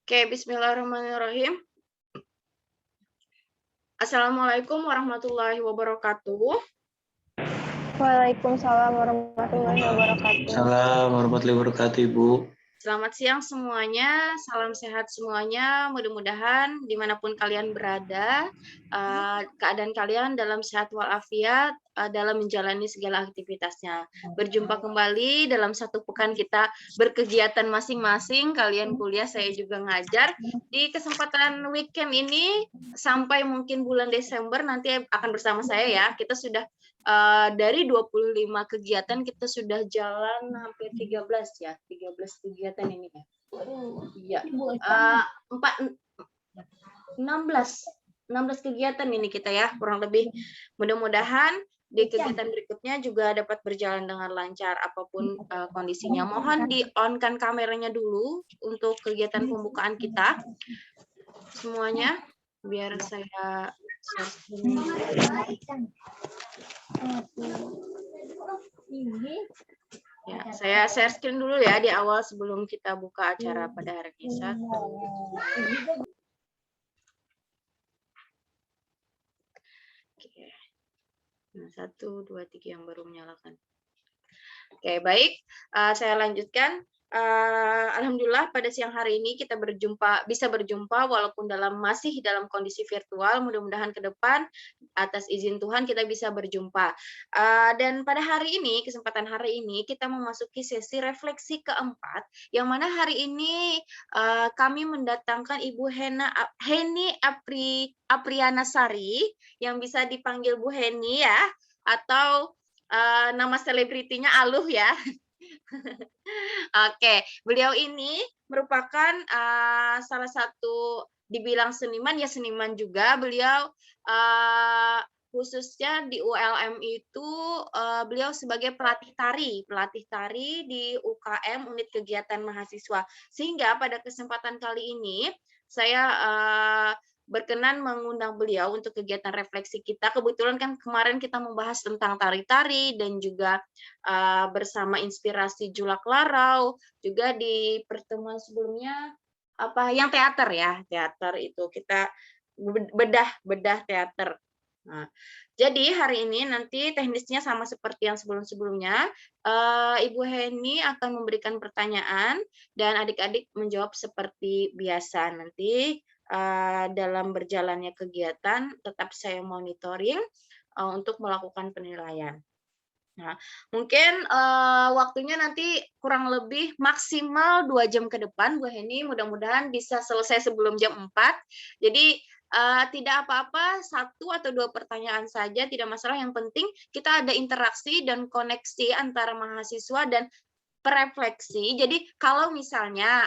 Oke, bismillahirrahmanirrahim. Assalamualaikum warahmatullahi wabarakatuh. Waalaikumsalam warahmatullahi wabarakatuh. Assalamualaikum warahmatullahi wabarakatuh, Ibu. Selamat siang semuanya, salam sehat semuanya. Mudah-mudahan dimanapun kalian berada, keadaan kalian dalam sehat walafiat dalam menjalani segala aktivitasnya. Berjumpa kembali dalam satu pekan kita berkegiatan masing-masing. Kalian kuliah, saya juga ngajar. Di kesempatan weekend ini sampai mungkin bulan Desember nanti akan bersama saya ya. Kita sudah dari 25 kegiatan kita sudah jalan hampir 13 ya, 13 kegiatan ini ya. Iya. 16 kegiatan ini kita ya, kurang lebih. Mudah-mudahan di kegiatan berikutnya juga dapat berjalan dengan lancar apapun kondisinya. Mohon di-on-kan kameranya dulu untuk kegiatan pembukaan kita. Semuanya biar saya share screen. Ya, saya share screen dulu ya di awal sebelum kita buka acara pada hari ini. Oke. Nah, 1, 2, 3 yang baru menyalakan. Oke, baik. Saya lanjutkan. Alhamdulillah pada siang hari ini kita bisa berjumpa walaupun masih dalam kondisi virtual. Mudah-mudahan ke depan atas izin Tuhan kita bisa berjumpa. Dan pada kesempatan hari ini kita memasuki sesi refleksi keempat, yang mana hari ini kami mendatangkan Ibu Heni Aprianasari, yang bisa dipanggil Bu Heni ya, atau nama selebritinya Aluh ya. Oke, beliau ini merupakan salah satu dibilang seniman ya, seniman juga. Beliau khususnya di ULM itu beliau sebagai pelatih tari di UKM, unit kegiatan mahasiswa. Sehingga pada kesempatan kali ini saya berkenan mengundang beliau untuk kegiatan refleksi kita. Kebetulan kan kemarin kita membahas tentang tari-tari dan juga bersama inspirasi Julak Larau, juga di pertemuan sebelumnya yang teater ya, teater itu kita bedah teater. Nah, jadi hari ini nanti teknisnya sama seperti yang sebelum-sebelumnya. Ibu Heni akan memberikan pertanyaan dan adik-adik menjawab seperti biasa. Nanti dalam berjalannya kegiatan tetap saya monitoring untuk melakukan penilaian. Nah, mungkin waktunya nanti kurang lebih maksimal 2 jam ke depan, Bu Heni. Mudah-mudahan bisa selesai sebelum jam 4. Jadi tidak apa-apa, 1 atau 2 pertanyaan saja, tidak masalah. Yang penting kita ada interaksi dan koneksi antara mahasiswa dan refleksi. Jadi kalau misalnya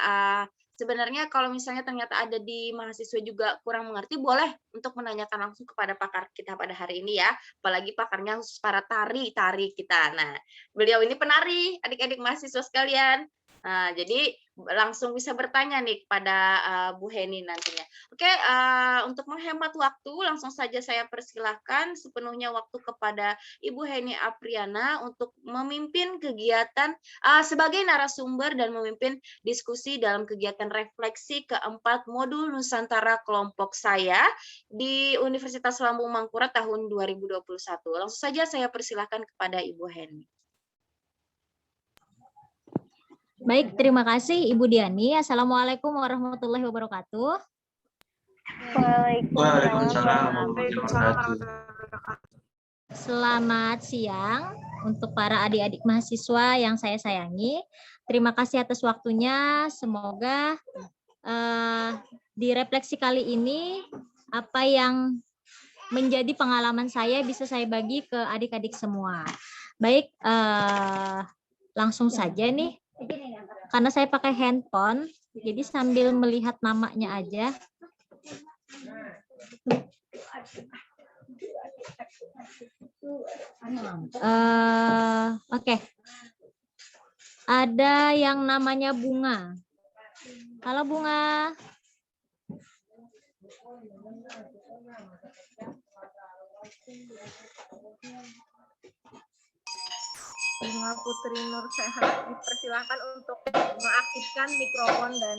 sebenarnya kalau misalnya ternyata ada di mahasiswa juga kurang mengerti, boleh untuk menanyakan langsung kepada pakar kita pada hari ini ya. Apalagi pakarnya khusus para tari kita. Nah, beliau ini penari, adik-adik mahasiswa sekalian. Nah, jadi langsung bisa bertanya nih kepada Bu Heni nantinya. Oke, untuk menghemat waktu, langsung saja saya persilahkan sepenuhnya waktu kepada Ibu Heni Apriana untuk memimpin kegiatan sebagai narasumber dan memimpin diskusi dalam kegiatan refleksi keempat modul Nusantara kelompok saya di Universitas Lambung Mangkurat tahun 2021. Langsung saja saya persilahkan kepada Ibu Heni. Baik, terima kasih Ibu Diani. Assalamualaikum warahmatullahi wabarakatuh. Waalaikumsalam warahmatullahi wabarakatuh. Selamat siang untuk para adik-adik mahasiswa yang saya sayangi. Terima kasih atas waktunya. Semoga di refleksi kali ini apa yang menjadi pengalaman saya bisa saya bagi ke adik-adik semua. Baik, langsung saja nih. Karena saya pakai handphone, jadi sambil melihat namanya aja. Oke. Ada yang namanya Bunga. Halo Bunga. Bunga Putri Nur Sehat dipersilakan untuk mengaktifkan mikrofon dan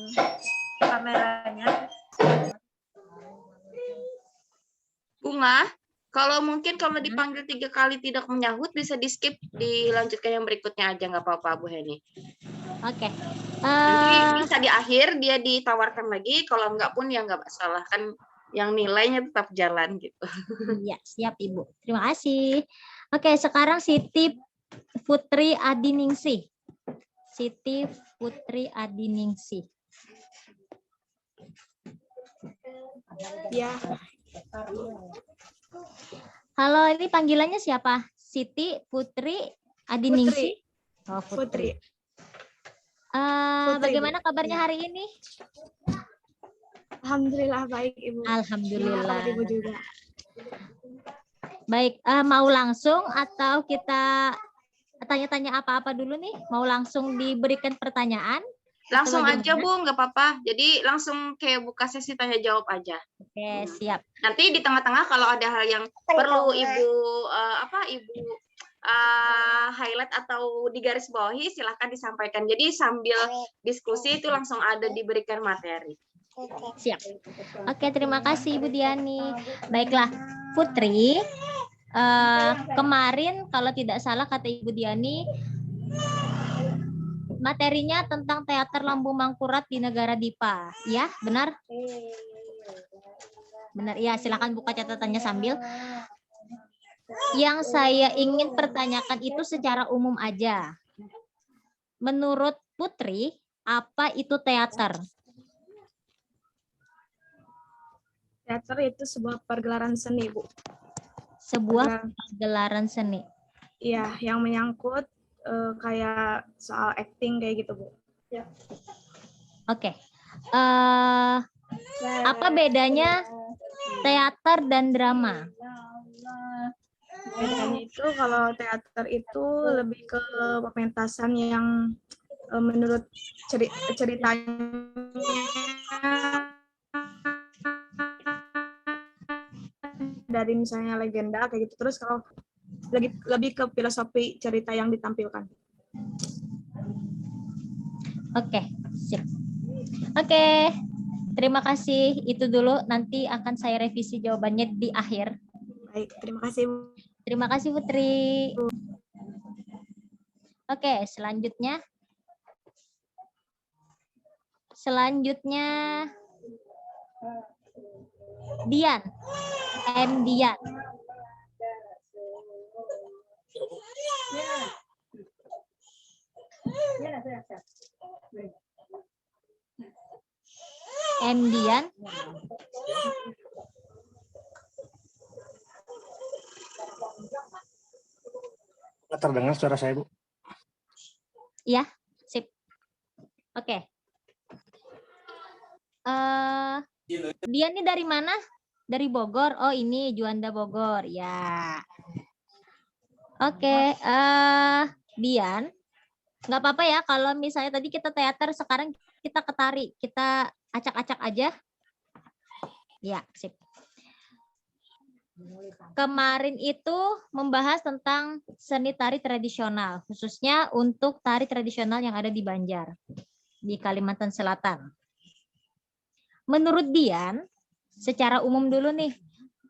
kameranya. Bunga, kalau mungkin kalau dipanggil 3 kali tidak menyahut, bisa di-skip, dilanjutkan yang berikutnya aja, nggak apa-apa, Bu Heni. Oke. Nanti bisa di akhir dia ditawarkan lagi, kalau enggak pun ya nggak masalah, kan yang nilainya tetap jalan gitu. Iya, siap Ibu. Terima kasih. Oke, sekarang Siti Putri Adiningsih. Siti Putri Adiningsih. Ya, Halo, ini panggilannya siapa? Siti Putri Adiningsih. Oh, Putri. Bagaimana kabarnya hari ini? Alhamdulillah baik Ibu. Gimana Alhamdulillah. kabar Ibu juga? Baik, mau langsung atau kita tanya-tanya apa-apa dulu nih? Mau langsung diberikan pertanyaan? Langsung Atau aja, bagaimana? Bu, nggak apa-apa. Jadi langsung kayak buka sesi tanya jawab aja. Oke, siap. Nanti di tengah-tengah kalau ada hal yang perlu Ibu highlight atau digarisbawahi, silahkan disampaikan. Jadi sambil diskusi itu langsung ada diberikan materi. Siap. Oke, terima kasih Ibu Diani. Baiklah, Putri, kemarin kalau tidak salah kata Ibu Diani, materinya tentang teater Lampu Mangkurat di negara Dipa. Ya, benar? Benar, ya. Silakan buka catatannya sambil. Yang saya ingin pertanyakan itu secara umum aja. Menurut Putri, apa itu teater? Teater itu sebuah pergelaran seni, Bu. Sebuah gelaran seni. Iya, yang menyangkut kayak soal acting kayak gitu, Bu. Oke. Apa bedanya teater dan drama? Bedanya itu kalau teater itu lebih ke pementasan yang menurut ceritanya dari misalnya legenda kayak gitu. Terus kalau lebih ke filosofi cerita yang ditampilkan. Oke, sip. Oke, terima kasih. Itu dulu, nanti akan saya revisi jawabannya di akhir. Baik, terima kasih, Bu. Terima kasih Putri. Oke, selanjutnya. Dian. Dian. Dian. Terdengar suara saya, Bu? Ya, sip. Oke. Dian ini dari mana? Dari Bogor. Oh, ini Juanda Bogor. Ya. Oke, Dian. Nggak apa-apa ya kalau misalnya tadi kita teater, sekarang kita ke tari. Kita acak-acak aja. Ya, sip. Kemarin itu membahas tentang seni tari tradisional, khususnya untuk tari tradisional yang ada di Banjar, di Kalimantan Selatan. Menurut Dian, secara umum dulu nih,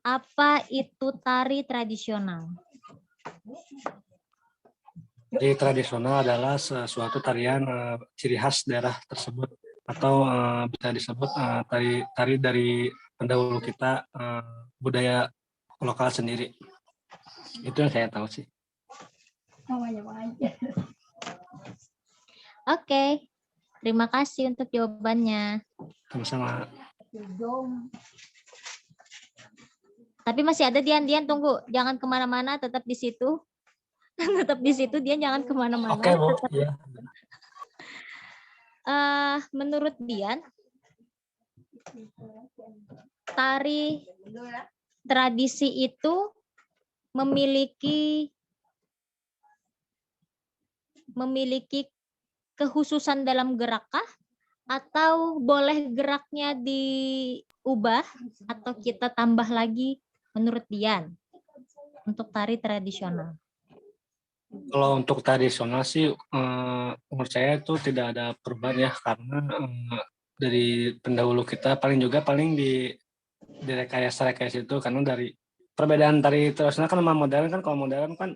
apa itu tari tradisional? Tari tradisional adalah suatu tarian ciri khas daerah tersebut, atau bisa disebut tari dari pendahulu kita, budaya lokal sendiri. Itu yang saya tahu sih. Oke, terima kasih untuk jawabannya. Sama-sama. Tapi masih ada Dian, tunggu, jangan kemana-mana, tetap di situ. Tetap di situ, Dian, jangan kemana-mana. Oke, Bu. Ya. Menurut Dian, tari tradisi itu memiliki kekhususan dalam gerakkah, atau boleh geraknya diubah atau kita tambah lagi menurut Dian untuk tari tradisional? Kalau untuk tradisional sih, menurut saya itu tidak ada perubahan ya, karena dari pendahulu kita paling di rekayasa itu, karena dari perbedaan tari tradisional kan sama modern kan. Kalau modern kan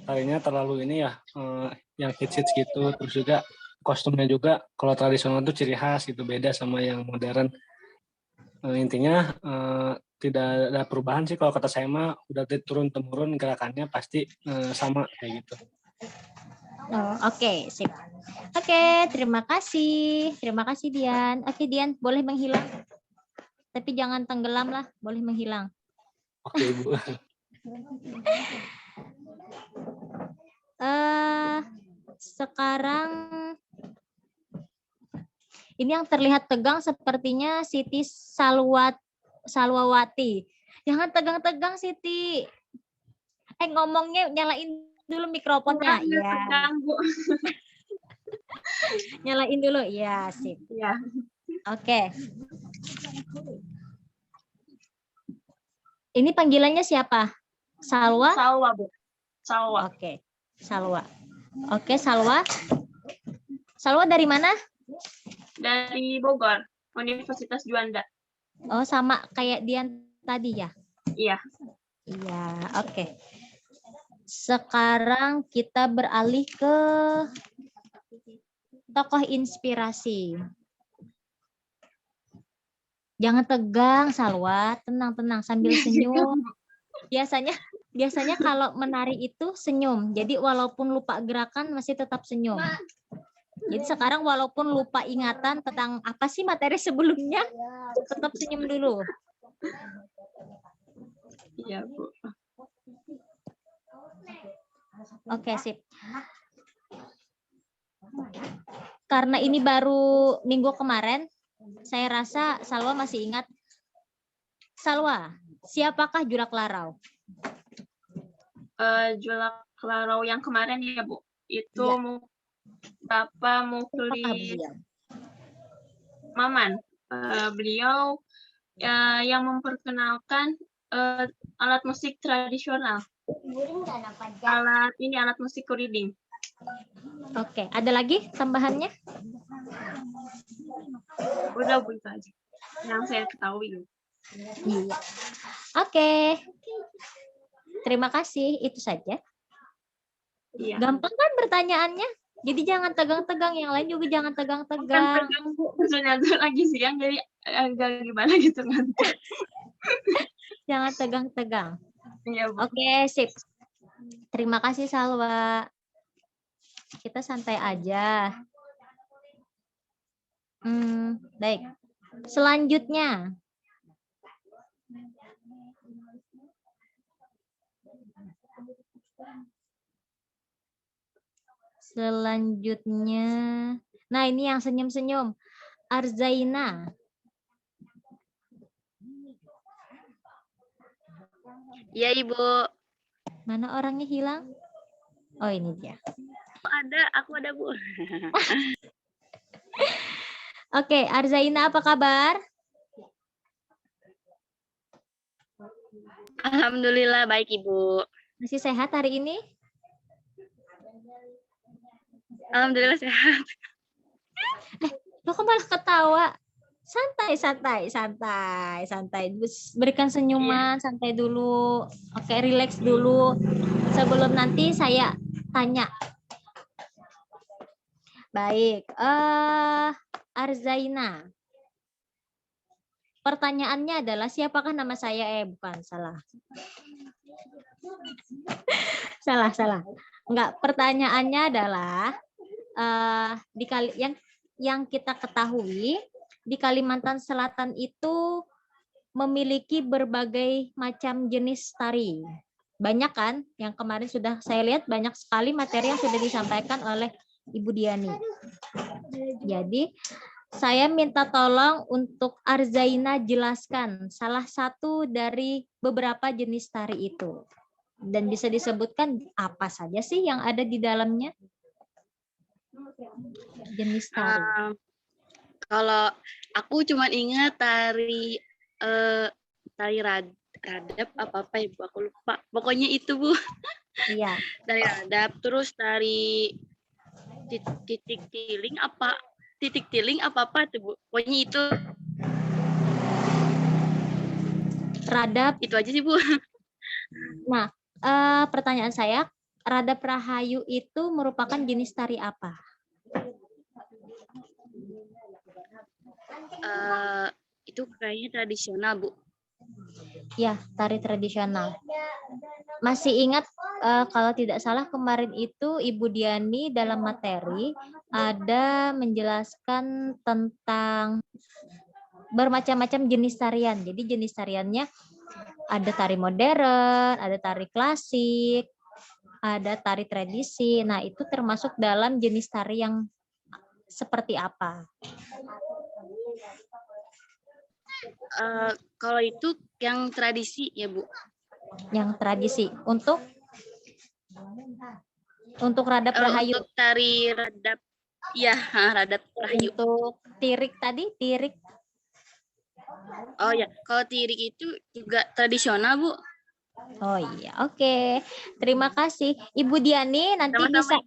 tarinya terlalu ini ya, yang hits gitu, terus juga kostumnya juga. Kalau tradisional itu ciri khas gitu, beda sama yang modern. Intinya tidak ada perubahan sih, kalau kata saya mah udah turun temurun gerakannya pasti sama kayak gitu. Oke, sip. Oke, terima kasih Dian. Oke Dian, boleh menghilang, tapi jangan tenggelam lah, boleh menghilang. Oke Ibu. Sekarang ini yang terlihat tegang sepertinya Siti Salwawati. Jangan tegang-tegang Siti. Ngomongnya nyalain dulu mikrofonnya. Iya. Tegang, Bu. Nyalain dulu. Ya, sip. Ya. Oke. Ini panggilannya siapa? Salwa? Salwa, Bu. Salwa. Oke. Salwa. Oke, Salwa. Salwa dari mana? Dari Bogor, Universitas Juanda. Oh, sama kayak Dian tadi ya? Iya. Iya, oke. Sekarang kita beralih ke tokoh inspirasi. Jangan tegang, Salwa. Tenang-tenang sambil senyum. Biasanya kalau menari itu senyum. Jadi walaupun lupa gerakan masih tetap senyum. Jadi sekarang walaupun lupa ingatan tentang apa sih materi sebelumnya, tetap senyum dulu. Iya, Bu. Oke, sip. Karena ini baru minggu kemarin, saya rasa Salwa masih ingat. Salwa, siapakah Julak Larau? Julak Larau yang kemarin ya, Bu. Itu Ya. Bapak Siapakah Muklis beliau? Maman. Beliau yang memperkenalkan alat musik tradisional. Alat musik kuriding. Oke, ada lagi tambahannya? Udah, Bu, itu aja yang saya ketahui. Iya. Oke. Terima kasih, itu saja. Iya. Gampang kan pertanyaannya? Jadi jangan tegang-tegang, yang lain juga jangan Kan tegang-tegang. tegang, Bu. Maksudnya tuh lagi siang, jadi agak gimana gitu ngantuk. Jangan tegang-tegang. Iya, Bu. Oke, sip. Terima kasih, Salwa. Kita santai aja. Baik. Selanjutnya. Nah ini yang senyum-senyum. Arzaina. Iya, Ibu. Mana orangnya hilang? Oh ini dia. Aku ada, Bu. Oke, Arzaina apa kabar? Alhamdulillah baik, Ibu. Masih sehat hari ini? Alhamdulillah sehat. Lo kok malah ketawa? Santai. Berikan senyuman, santai dulu. Oke, relax dulu. Sebelum nanti saya tanya. Baik, Arzaina. Pertanyaannya adalah siapakah nama saya? Bukan, salah. salah. Enggak, pertanyaannya adalah yang kita ketahui di Kalimantan Selatan itu memiliki berbagai macam jenis tari. Banyak kan? Yang kemarin sudah saya lihat banyak sekali materi yang sudah disampaikan oleh Ibu Diani. Jadi saya minta tolong untuk Arzaina jelaskan salah satu dari beberapa jenis tari itu. Dan bisa disebutkan apa saja sih yang ada di dalamnya? Jenis tari. Kalau aku cuma ingat tari radap apa Ibu, aku lupa. Pokoknya itu, Bu. Iya. Tari radap, terus tari titik tiling apa titik tiling apa tuh Bu? Pokoknya Radap. itu aja sih Bu. Nah, pertanyaan saya, Radap Rahayu itu merupakan jenis tari apa? Itu kayaknya tradisional Bu. Ya, tari tradisional. Masih ingat kalau tidak salah kemarin itu Ibu Diani dalam materi ada menjelaskan tentang bermacam-macam jenis tarian. Jadi jenis tariannya ada tari modern, ada tari klasik, ada tari tradisi. Nah, itu termasuk dalam jenis tari yang seperti apa? Kalau itu yang tradisi ya Bu. Yang tradisi. Untuk Radap Rahayu. Untuk tari Radap, ya Radap Rahayu. Untuk tirik tadi, tirik. Oh ya, kalau tirik itu juga tradisional Bu. Oh iya, oke. Terima kasih. Ibu Diani nanti bisa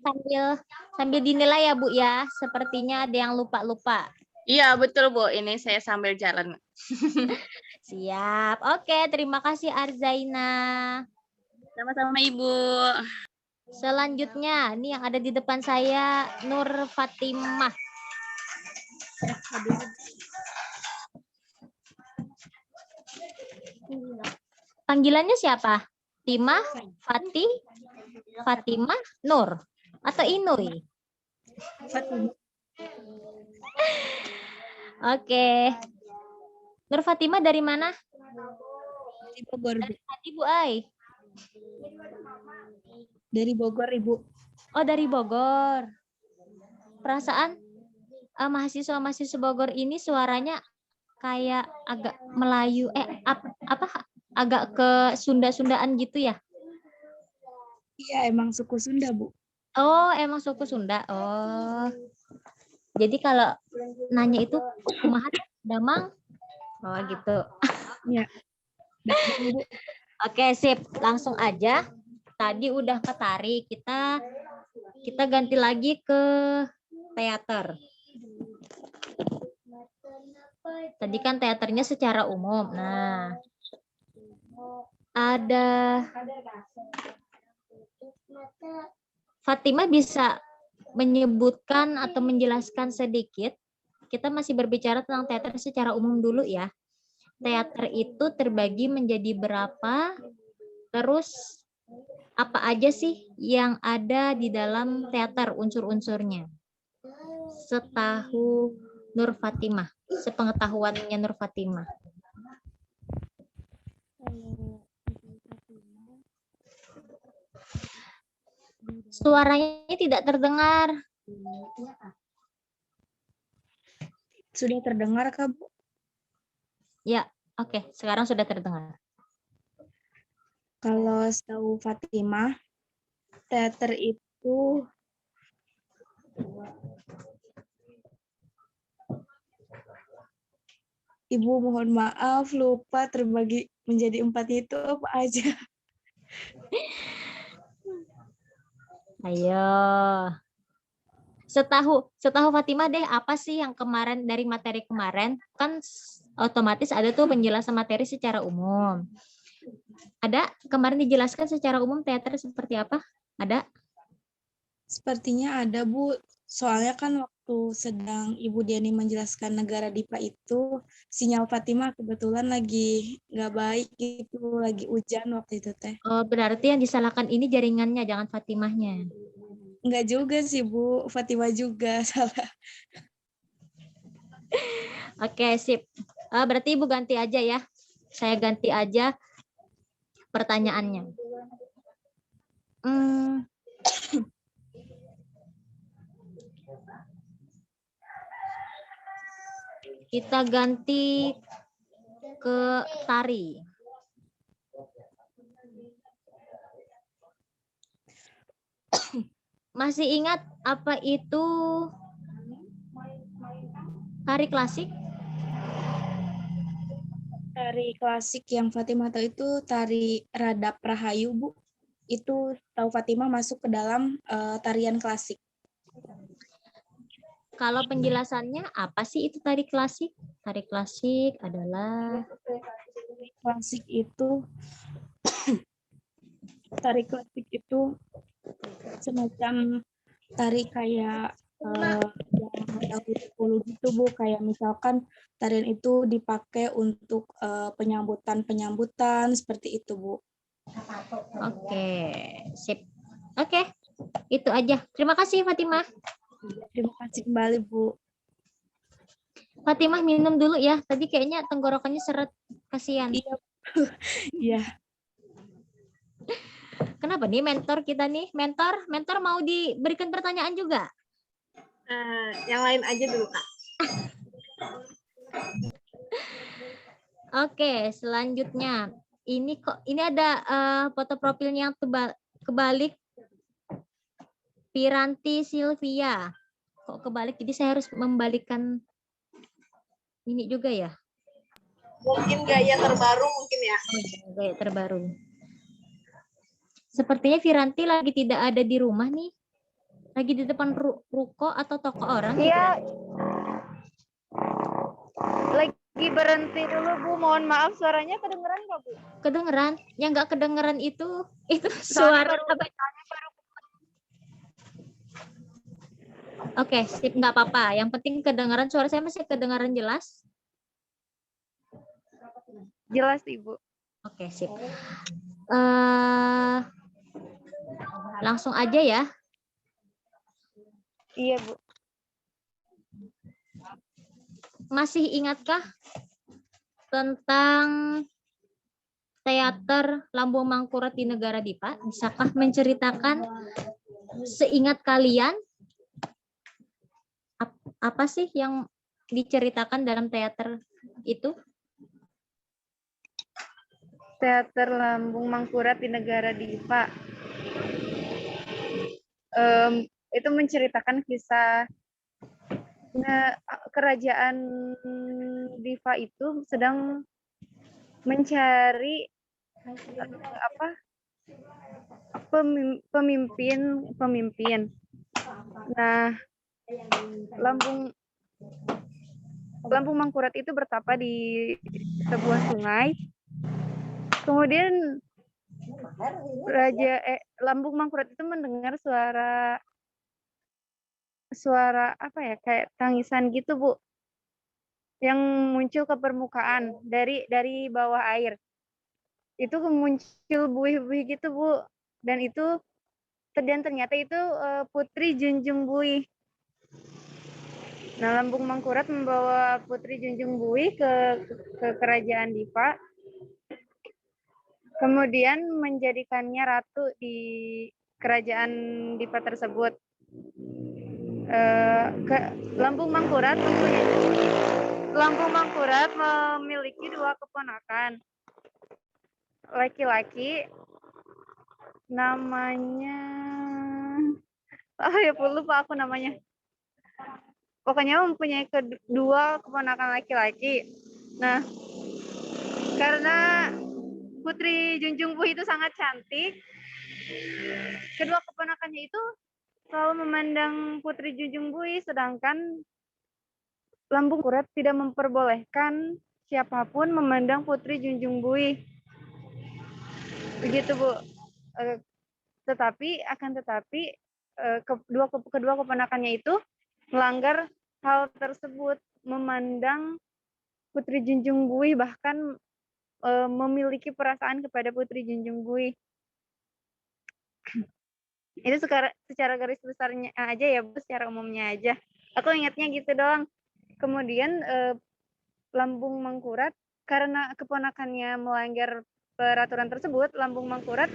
sambil dinilai ya Bu ya. Sepertinya ada yang lupa-lupa. Iya, betul Bu. Ini saya sambil jalan. Siap. Oke, terima kasih Arzaina. Sama-sama Ibu. Selanjutnya, ini yang ada di depan saya, Nur Fatimah. Panggilannya siapa? Timah, Fatimah, Nur, atau Inui? Oke. Nur Fatimah dari mana? Dari Bogor, Bu. Dari tadi Bu Ai. Dari Bogor, Ibu. Oh, dari Bogor. Perasaan mahasiswa-mahasiswa Bogor ini suaranya kayak agak Melayu, agak ke Sunda-Sundaan gitu ya? Iya, emang suku Sunda, Bu. Oh, emang suku Sunda. Oh. Jadi kalau nanya itu kumaha Damang? Oh, gitu. Iya. Bu. Oke, sip. Langsung aja. Tadi udah ke tari, kita ganti lagi ke teater. Tadi kan teaternya secara umum. Nah, ada Fatimah bisa menyebutkan atau menjelaskan sedikit. Kita masih berbicara tentang teater secara umum dulu ya. Teater itu terbagi menjadi berapa? Terus apa aja sih yang ada di dalam teater unsur-unsurnya? Setahu Nur Fatimah, sepengetahuannya Nur Fatimah. Suaranya tidak terdengar. Sudah terdengar, Kak, Bu? Ya, oke. Sekarang sudah terdengar. Kalau setahu Fatimah, teater itu Ibu mohon maaf, lupa terbagi menjadi 4 itu apa aja. Ayo. Setahu Fatimah deh, apa sih yang kemarin dari materi kemarin? Kan otomatis ada tuh penjelasan materi secara umum. Ada kemarin dijelaskan secara umum teater seperti apa? Ada? Sepertinya ada, Bu. Soalnya kan waktu sedang Ibu Diani menjelaskan negara Dipa itu, sinyal Fatimah kebetulan lagi nggak baik gitu, lagi hujan waktu itu teh. Oh, berarti yang disalahkan ini jaringannya, jangan Fatimahnya. Nggak juga sih, Bu. Fatimah juga salah. Oke, sip. Berarti Ibu ganti aja ya. Saya ganti aja pertanyaannya. Kita ganti ke tari. Masih ingat apa itu tari klasik? Tari klasik yang Fatimah tahu itu tari Radap Rahayu, Bu. Itu tahu Fatimah masuk ke dalam tarian klasik. Kalau penjelasannya apa sih itu tari klasik? Tari klasik adalah Klasik itu, tari klasik itu semacam tari kayak yang dahulu gitu Bu, kayak misalkan tarian itu dipakai untuk penyambutan seperti itu Bu. oke, sip. Oke, itu aja. Terima kasih Fatimah. Terima kasih kembali Bu. Fatimah minum dulu ya. Tadi kayaknya tenggorokannya seret. Kasihan. Iya. Iya. Kenapa nih mentor kita nih? Mentor mau diberikan pertanyaan juga? Yang lain aja dulu Kak. Oke, selanjutnya. Ini ada foto profilnya yang kebalik. Piranti Sylvia. Kok kebalik? Jadi saya harus membalikkan ini juga ya? Mungkin gaya terbaru mungkin ya. Gaya terbaru. Sepertinya Viranti lagi tidak ada di rumah nih. Lagi di depan ruko atau toko orang. Iya. Lagi berhenti dulu Bu, mohon maaf suaranya kedengeran nggak Bu? Kedengeran. Yang nggak kedengeran itu suara apa? Oke, sip, nggak apa-apa. Yang penting kedengaran, suara saya masih kedengaran jelas. Jelas Ibu. Oke, sip. Langsung aja ya. Iya Bu. Masih ingatkah tentang teater Lambung Mangkurat di Negara Dipa? Bisakah menceritakan seingat kalian apa sih yang diceritakan dalam teater itu? Teater Lambung Mangkurat di Negara Dipa. Itu menceritakan kisah kerajaan Dipa itu sedang mencari pemimpin. Nah, Lambung Mangkurat itu bertapa di sebuah sungai. Kemudian Lambung Mangkurat itu mendengar suara apa ya, kayak tangisan gitu Bu, yang muncul ke permukaan dari bawah air. Itu muncul buih-buih gitu Bu, dan ternyata itu Putri Junjung Buih. Nah, Lambung Mangkurat membawa Putri Junjung Buih ke kerajaan Dipa, kemudian menjadikannya ratu di kerajaan Dipa tersebut. Lambung Mangkurat memiliki 2 keponakan. Laki-laki namanya, ya lupa aku namanya. Pokoknya mempunyai kedua keponakan laki-laki. Nah, karena Putri Junjung Buih itu sangat cantik, kedua keponakannya itu selalu memandang Putri Junjung Buih, sedangkan Lambung Mangkurat tidak memperbolehkan siapapun memandang Putri Junjung Buih. Begitu Bu. Tetapi kedua keponakannya itu melanggar hal tersebut, memandang Putri Junjung Buih, bahkan memiliki perasaan kepada Putri Junjung Buih. Itu secara garis besarnya aja ya Bu, secara umumnya aja. Aku ingatnya gitu doang. Kemudian Lambung Mangkurat, karena keponakannya melanggar peraturan tersebut, Lambung Mangkurat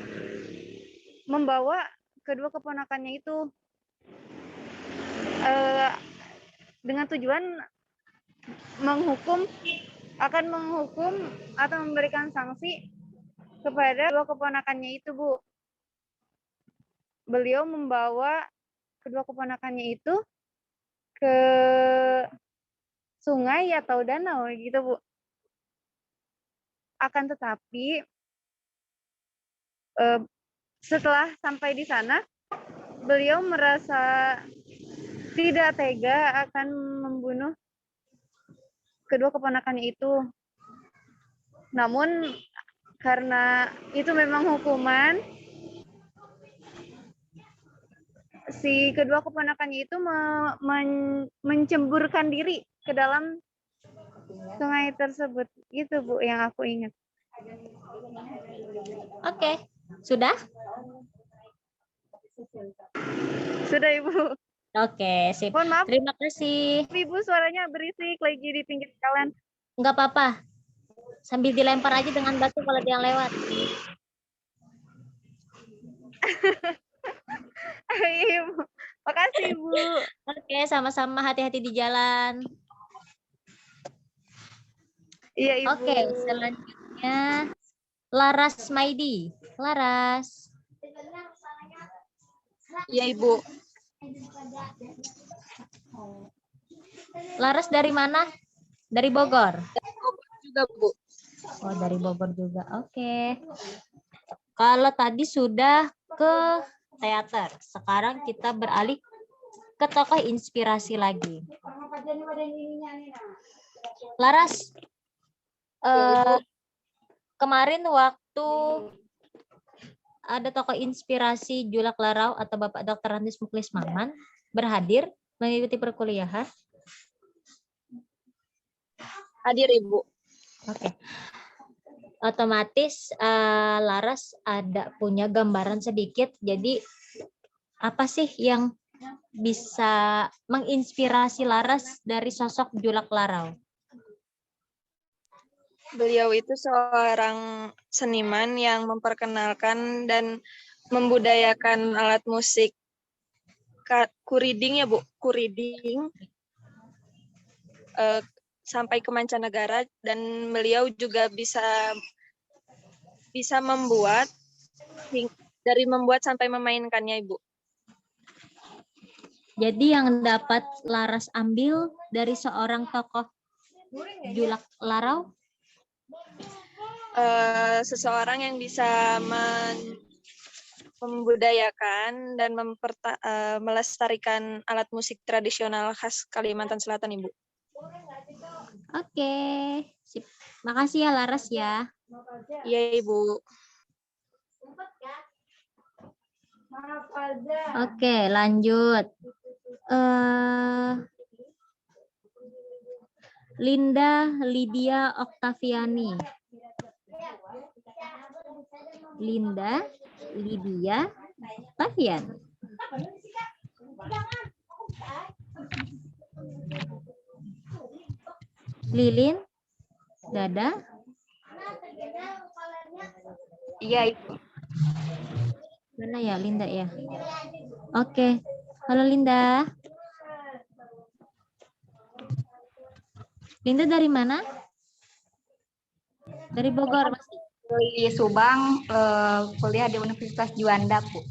membawa kedua keponakannya itu dengan tujuan menghukum atau memberikan sanksi kepada kedua keponakannya itu Bu. Beliau membawa kedua keponakannya itu ke sungai atau danau gitu Bu. Akan tetapi setelah sampai di sana, beliau merasa tidak tega akan membunuh kedua keponakannya itu. Namun karena itu memang hukuman, si kedua keponakannya itu mencemburkan diri ke dalam sungai tersebut. Itu Bu yang aku ingat. Oke, sudah? Sudah Ibu. Oke, sip. Mohon maaf Terima kasih. Ibu, suaranya berisik lagi di pinggir jalan. Enggak apa-apa. Sambil dilempar aja dengan batu kalau dia lewat. Ibu. Makasih Ibu. Oke, sama-sama, hati-hati di jalan. Iya Ibu. Oke, selanjutnya Laras Maidi. Laras. Iya, Ibu. Laras dari mana? Dari Bogor. Juga, Bu. Oh, dari Bogor juga. Oke. Kalau tadi sudah ke teater, sekarang kita beralih ke tokoh inspirasi lagi. Laras, kemarin waktu ada tokoh inspirasi Julak Larau atau Bapak Dr. Andes Muklis Maman berhadir mengikuti perkuliahan. Hadir, Ibu. Oke. Otomatis Laras ada punya gambaran sedikit. Jadi apa sih yang bisa menginspirasi Laras dari sosok Julak Larau? Beliau itu seorang seniman yang memperkenalkan dan membudayakan alat musik kuriding ya Bu, kuriding sampai ke mancanegara, dan beliau juga bisa membuat dari membuat sampai memainkannya Ibu. Jadi yang dapat Laras ambil dari seorang tokoh Julak Larau? Seseorang yang bisa membudayakan dan melestarikan alat musik tradisional khas Kalimantan Selatan, Ibu. Oke, sip. Makasih ya Laras ya. Iya, Ibu. Oke, lanjut. Linda Lydia Oktaviani. Linda Lydia Oktaviani. Lilin, Dada. Iya, Ibu. Mana ya Linda ya? Oke. Halo Linda. Linda dari mana? Dari Bogor masih. Di Subang, kuliah di Universitas Juanda, Bu.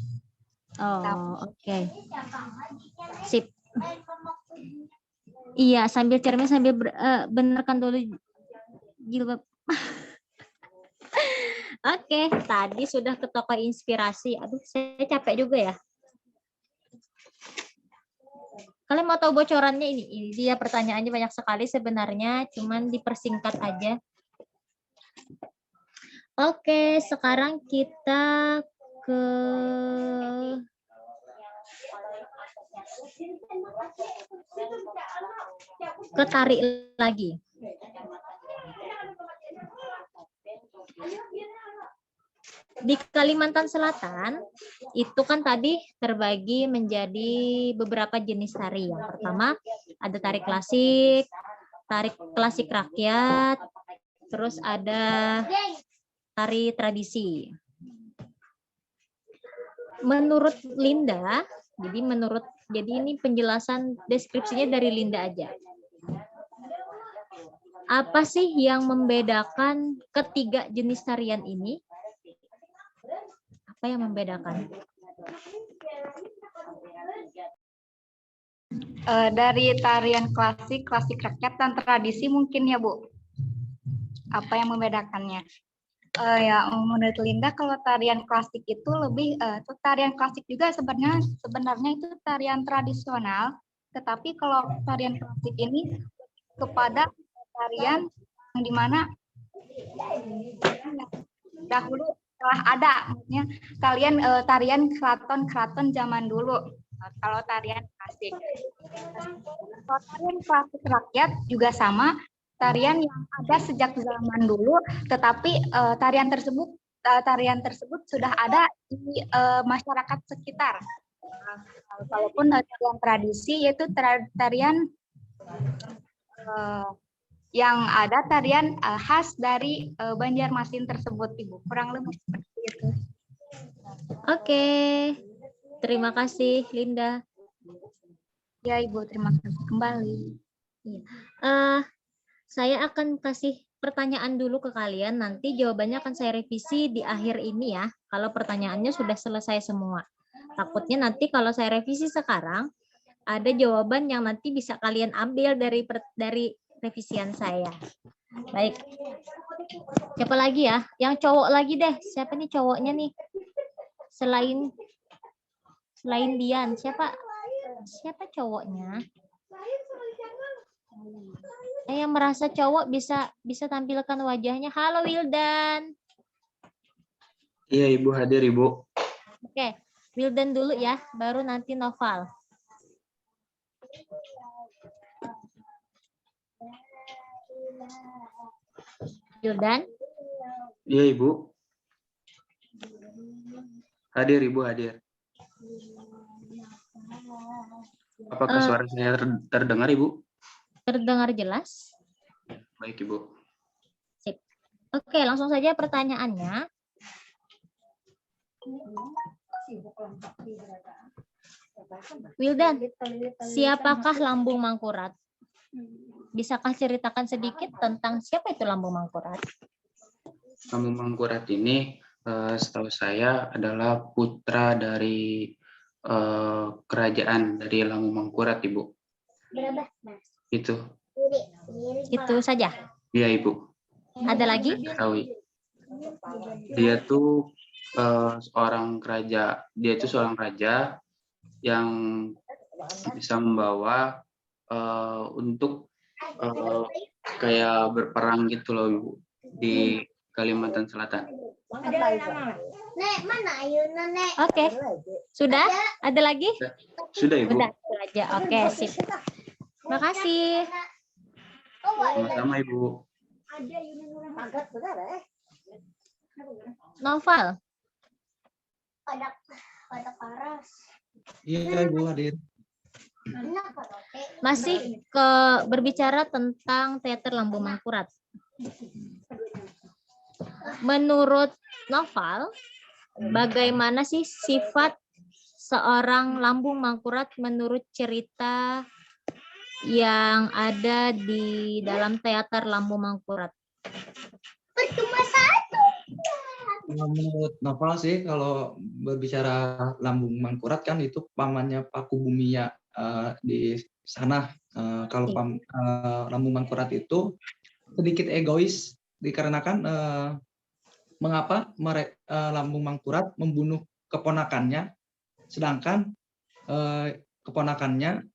Oh, oke. Sip. Iya, sambil cermin sambil benerkan dulu jilbab. Oke, tadi sudah ke tokoh inspirasi. Aduh, saya capek juga ya. Kalian mau tahu bocorannya ini? Ini dia, pertanyaannya banyak sekali sebenarnya, cuman dipersingkat aja. Oke, sekarang kita ke tari lagi. Di Kalimantan Selatan itu kan tadi terbagi menjadi beberapa jenis tari. Yang pertama ada tari klasik rakyat, terus ada tari tradisi. Menurut Linda, jadi ini penjelasan deskripsinya dari Linda aja. Apa sih yang membedakan ketiga jenis tarian ini? Apa yang membedakan? Dari tarian klasik rakyat dan tradisi mungkin ya, Bu. Apa yang membedakannya? Ya, menurut Linda kalau tarian klasik itu lebih tarian klasik juga sebenarnya itu tarian tradisional Tetapi kalau tarian klasik ini kepada tarian yang dimana dahulu telah ada, maksudnya tarian keraton zaman dulu. Kalau tarian klasik, kalau tarian klasik rakyat juga sama, tarian yang ada sejak zaman dulu, tetapi tarian tersebut sudah ada di masyarakat sekitar. Walaupun tarian tradisi, yaitu tarian yang ada tarian khas dari Banjarmasin tersebut, Ibu. Kurang lebih seperti itu. Oke. Terima kasih, Linda. Ya, Ibu, terima kasih kembali. Saya akan kasih pertanyaan dulu ke kalian. Nanti jawabannya akan saya revisi di akhir ini ya. Kalau pertanyaannya sudah selesai semua. Takutnya nanti kalau saya revisi sekarang, ada jawaban yang nanti bisa kalian ambil dari revisian saya. Baik. Siapa lagi ya? Yang cowok lagi deh. Siapa nih cowoknya nih? Selain Dian, siapa cowoknya? Yang merasa cowok bisa tampilkan wajahnya. Halo Wildan. Iya Ibu, hadir Ibu. Oke, Wildan dulu ya, baru nanti Noval. Wildan? Iya Ibu. Hadir Ibu, hadir. Apakah suara saya terdengar Ibu? Terdengar jelas? Baik Ibu. Sip. Oke, langsung saja pertanyaannya. Wildan, siapakah Lambung Mangkurat? Bisakah ceritakan sedikit tentang siapa itu Lambung Mangkurat? Lambung Mangkurat ini setahu saya adalah putra dari kerajaan dari Lambung Mangkurat, Ibu. Itu saja. Iya Ibu. Ada lagi? Tahu. Dia tuh seorang raja yang bisa membawa untuk kayak berperang gitu loh Ibu di Kalimantan Selatan. Oke. Sudah? Ada lagi? Sudah Ibu. Sudah, itu aja. Oke, sip. Terima kasih. Sama-sama Ibu. Noval. Iya Ibu, hadir. Masih berbicara tentang teater Lambung Mangkurat. Menurut Noval, bagaimana sih sifat seorang Lambung Mangkurat menurut cerita yang ada di dalam teater Lambung Mangkurat? Menurut Novel sih, kalau berbicara Lambung Mangkurat kan itu pamannya Paku Bumia di sana. Kalau Lambung Mangkurat itu sedikit egois dikarenakan mengapa Lambung Mangkurat membunuh keponakannya, sedangkan keponakannya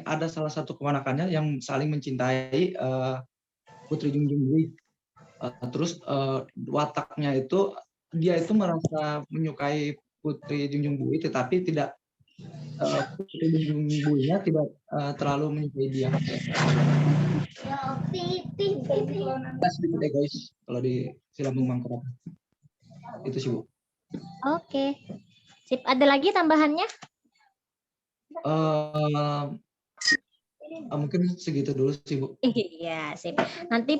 ada salah satu keponakannya yang saling mencintai Putri Junjung Bui. Terus wataknya itu dia itu merasa menyukai Putri Junjung Bui, tetapi tidak Putri Junjung Buinya tidak terlalu menyukai dia. Sedikit egois kalau di Lambung Mangkurat. Itu sih Bu. Oke. Sip. Ada lagi tambahannya? Mungkin segitu dulu sih Bu. Iya, sip.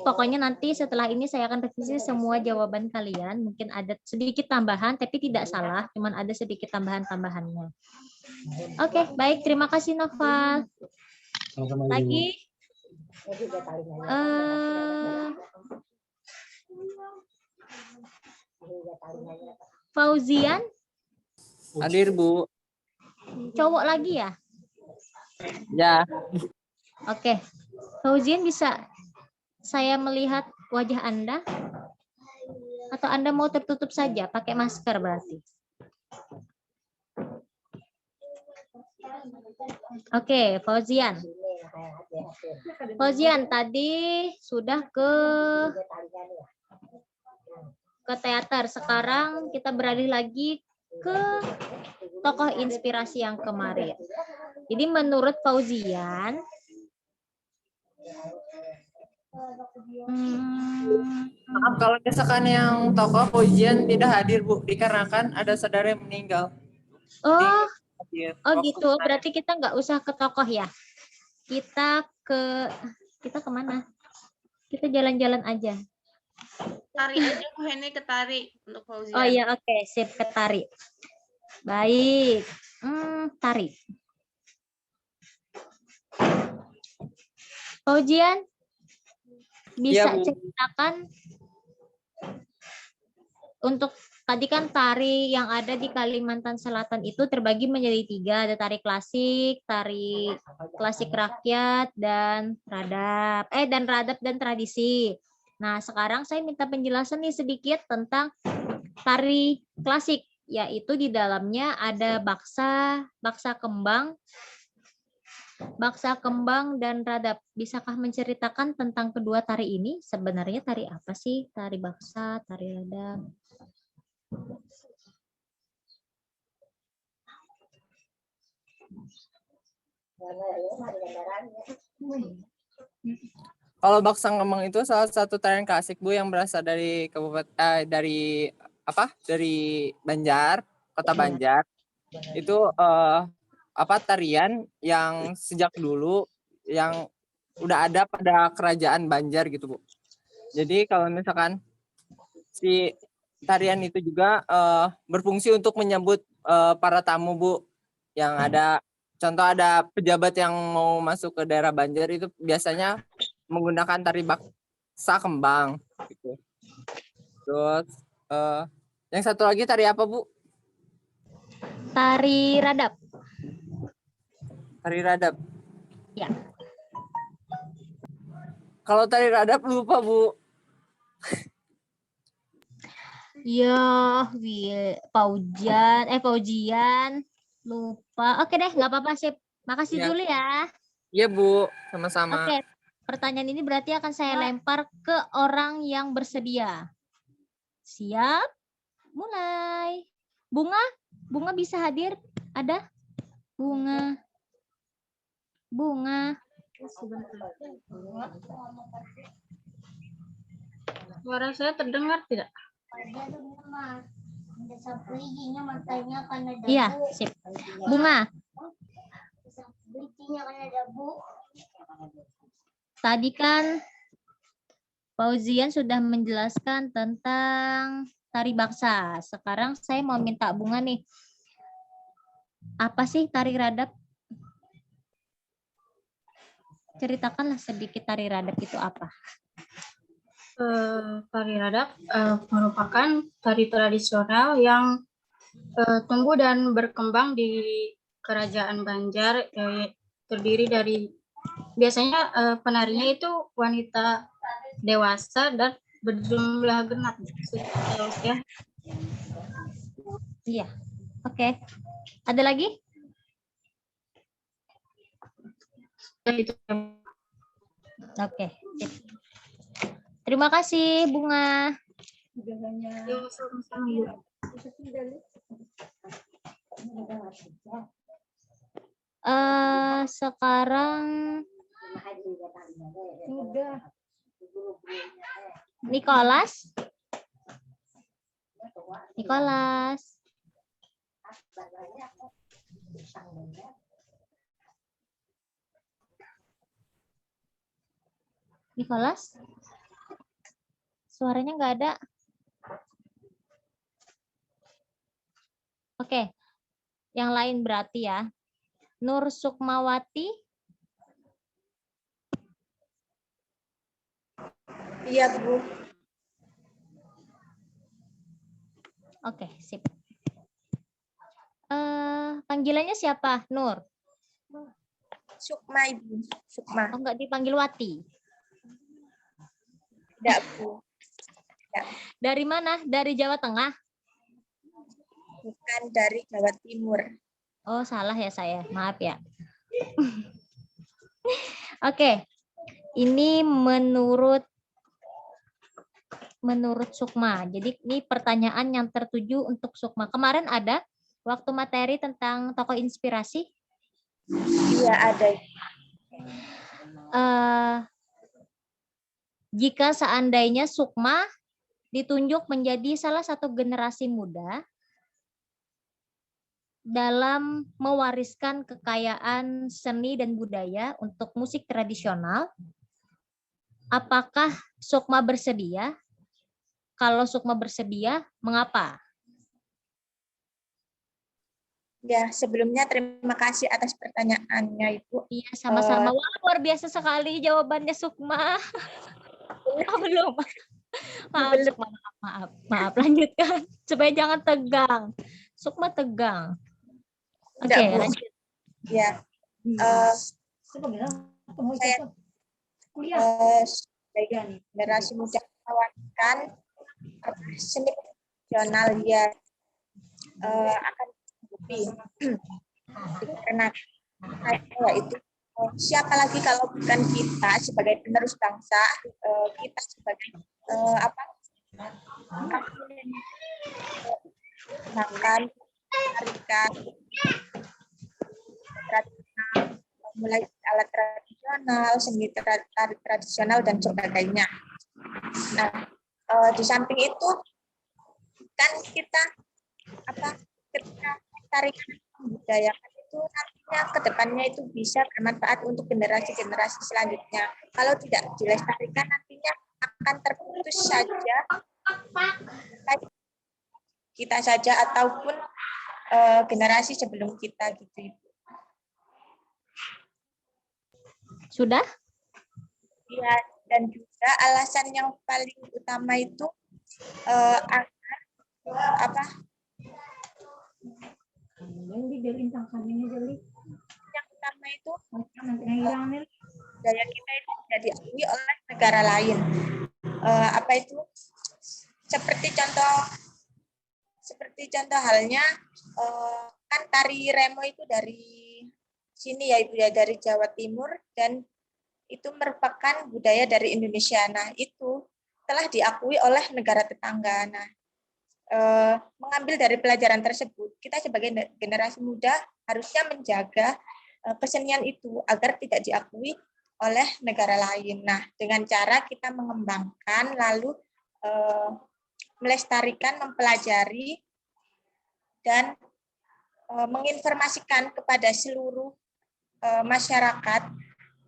Pokoknya nanti setelah ini saya akan revisi semua jawaban kalian. Mungkin ada sedikit tambahan, tapi tidak salah. Cuman ada sedikit tambahan-tambahannya. Oke, baik. Terima kasih Noval. Sama-sama, Bu. Lagi? Fauzian? Hadir Bu. Cowok lagi ya? Ya. Oke. Fauzian, bisa saya melihat wajah Anda? Atau Anda mau tertutup saja, pakai masker berarti? Oke, Fauzian. Fauzian tadi sudah ke teater. Sekarang kita beralih lagi ke tokoh inspirasi yang kemarin. Jadi menurut Fauzian, Maaf kalau misalkan yang tokoh ujian tidak hadir Bu, dikarenakan ada saudara yang meninggal. oh Hadir. gitu. Berarti kita nggak usah ke tokoh ya. Kita kemana? Kita jalan-jalan aja. Tari aja Bu Heni, ke tari untuk Fauzian. Oh iya, oke, sip, ke tari. Baik. Tari. Fauzian, bisa Bu. ceritakan untuk tadi kan tari yang ada di Kalimantan Selatan itu terbagi menjadi 3, ada tari klasik rakyat, dan radap dan tradisi. Nah, sekarang saya minta penjelasan nih sedikit tentang tari klasik, yaitu di dalamnya ada baksa kembang dan radap. Bisakah menceritakan tentang kedua tari ini? Sebenarnya tari apa sih? Tari baksa, tari radap. Kalau baksa kembang itu salah satu tarian klasik Bu yang berasal dari dari Banjar, kota Banjar. Itu tarian yang sejak dulu yang udah ada pada kerajaan Banjar gitu Bu. Jadi kalau misalkan si tarian itu juga berfungsi untuk menyambut para tamu Bu, yang ada contoh ada pejabat yang mau masuk ke daerah Banjar itu biasanya menggunakan tari baksa kembang gitu. Terus yang satu lagi tari apa Bu? Tari radap. Tari radap. Ya. Kalau tari radap lupa Bu. Ya, Fauzian lupa. Oke deh, nggak apa-apa sih. Makasih Ya. dulu ya. Iya Bu, sama-sama. Oke, pertanyaan ini berarti akan saya lempar ke orang yang bersedia. Siap? Mulai. Bunga bisa hadir? Ada? Bunga. Suara saya terdengar tidak? Iya, sip. Bunga. Tadi kan Fauzian sudah menjelaskan tentang tari baksa. Sekarang saya mau minta Bunga nih. Apa sih tari radap? Ceritakanlah sedikit tari radap itu apa. Tari radap merupakan tari tradisional yang tumbuh dan berkembang di Kerajaan Banjar, terdiri dari biasanya penarinya itu wanita dewasa dan berjumlah genap ya. Iya. Oke. Ada lagi? Oke. Terima kasih Bunga. Sekarang Nicholas. Suaranya nggak ada. Oke, yang lain berarti ya. Nur Sukmawati. Iya, Bu. Oke, sip. Panggilannya siapa? Nur? Sukma, Ibu. Sukma. Oh, nggak dipanggil Wati? Tidak, Bu. Ya. Dari mana? Dari Jawa Tengah? Bukan, dari Jawa Timur. Oh, salah ya saya. Maaf ya. Oke, ini menurut Sukma. Jadi ini pertanyaan yang tertuju untuk Sukma. Kemarin ada waktu materi tentang tokoh inspirasi? Iya, ada. Jika seandainya Sukma ditunjuk menjadi salah satu generasi muda dalam mewariskan kekayaan seni dan budaya untuk musik tradisional, apakah Sukma bersedia? Kalau Sukma bersedia, mengapa? Ya, sebelumnya terima kasih atas pertanyaannya, Ibu. Iya, sama-sama. Wah, luar biasa sekali jawabannya Sukma. Belum. Maaf, Sukma, maaf. Lanjutkan. Supaya jangan tegang. Sukma tegang. Oke, lanjut. Ya. Saya generasi muda menawarkan seni tradisional ya akan karena itu siapa lagi kalau bukan kita sebagai penerus bangsa, kita sebagai makan tarikan tradisional, mulai alat tradisional, seni tari tradisional dan sebagainya. Nah, di samping itu kan kita ketika tarikan membudayakan itu nantinya ke depannya itu bisa bermanfaat untuk generasi-generasi selanjutnya. Kalau tidak dilestarikan nantinya akan terputus saja kita saja ataupun generasi sebelum kita gitu, Ibu. Sudah? Ya, dan juga alasan yang paling utama itu agar yang utama itu budaya kita itu tidak diakui oleh negara lain. Seperti contoh halnya kan tari remo itu dari sini ya Ibu ya, dari Jawa Timur, dan itu merupakan budaya dari Indonesia. Nah, itu telah diakui oleh negara tetangga. Nah, mengambil dari pelajaran tersebut, kita sebagai generasi muda harusnya menjaga kesenian itu agar tidak diakui oleh negara lain. Nah, dengan cara kita mengembangkan, lalu melestarikan, mempelajari, dan menginformasikan kepada seluruh masyarakat,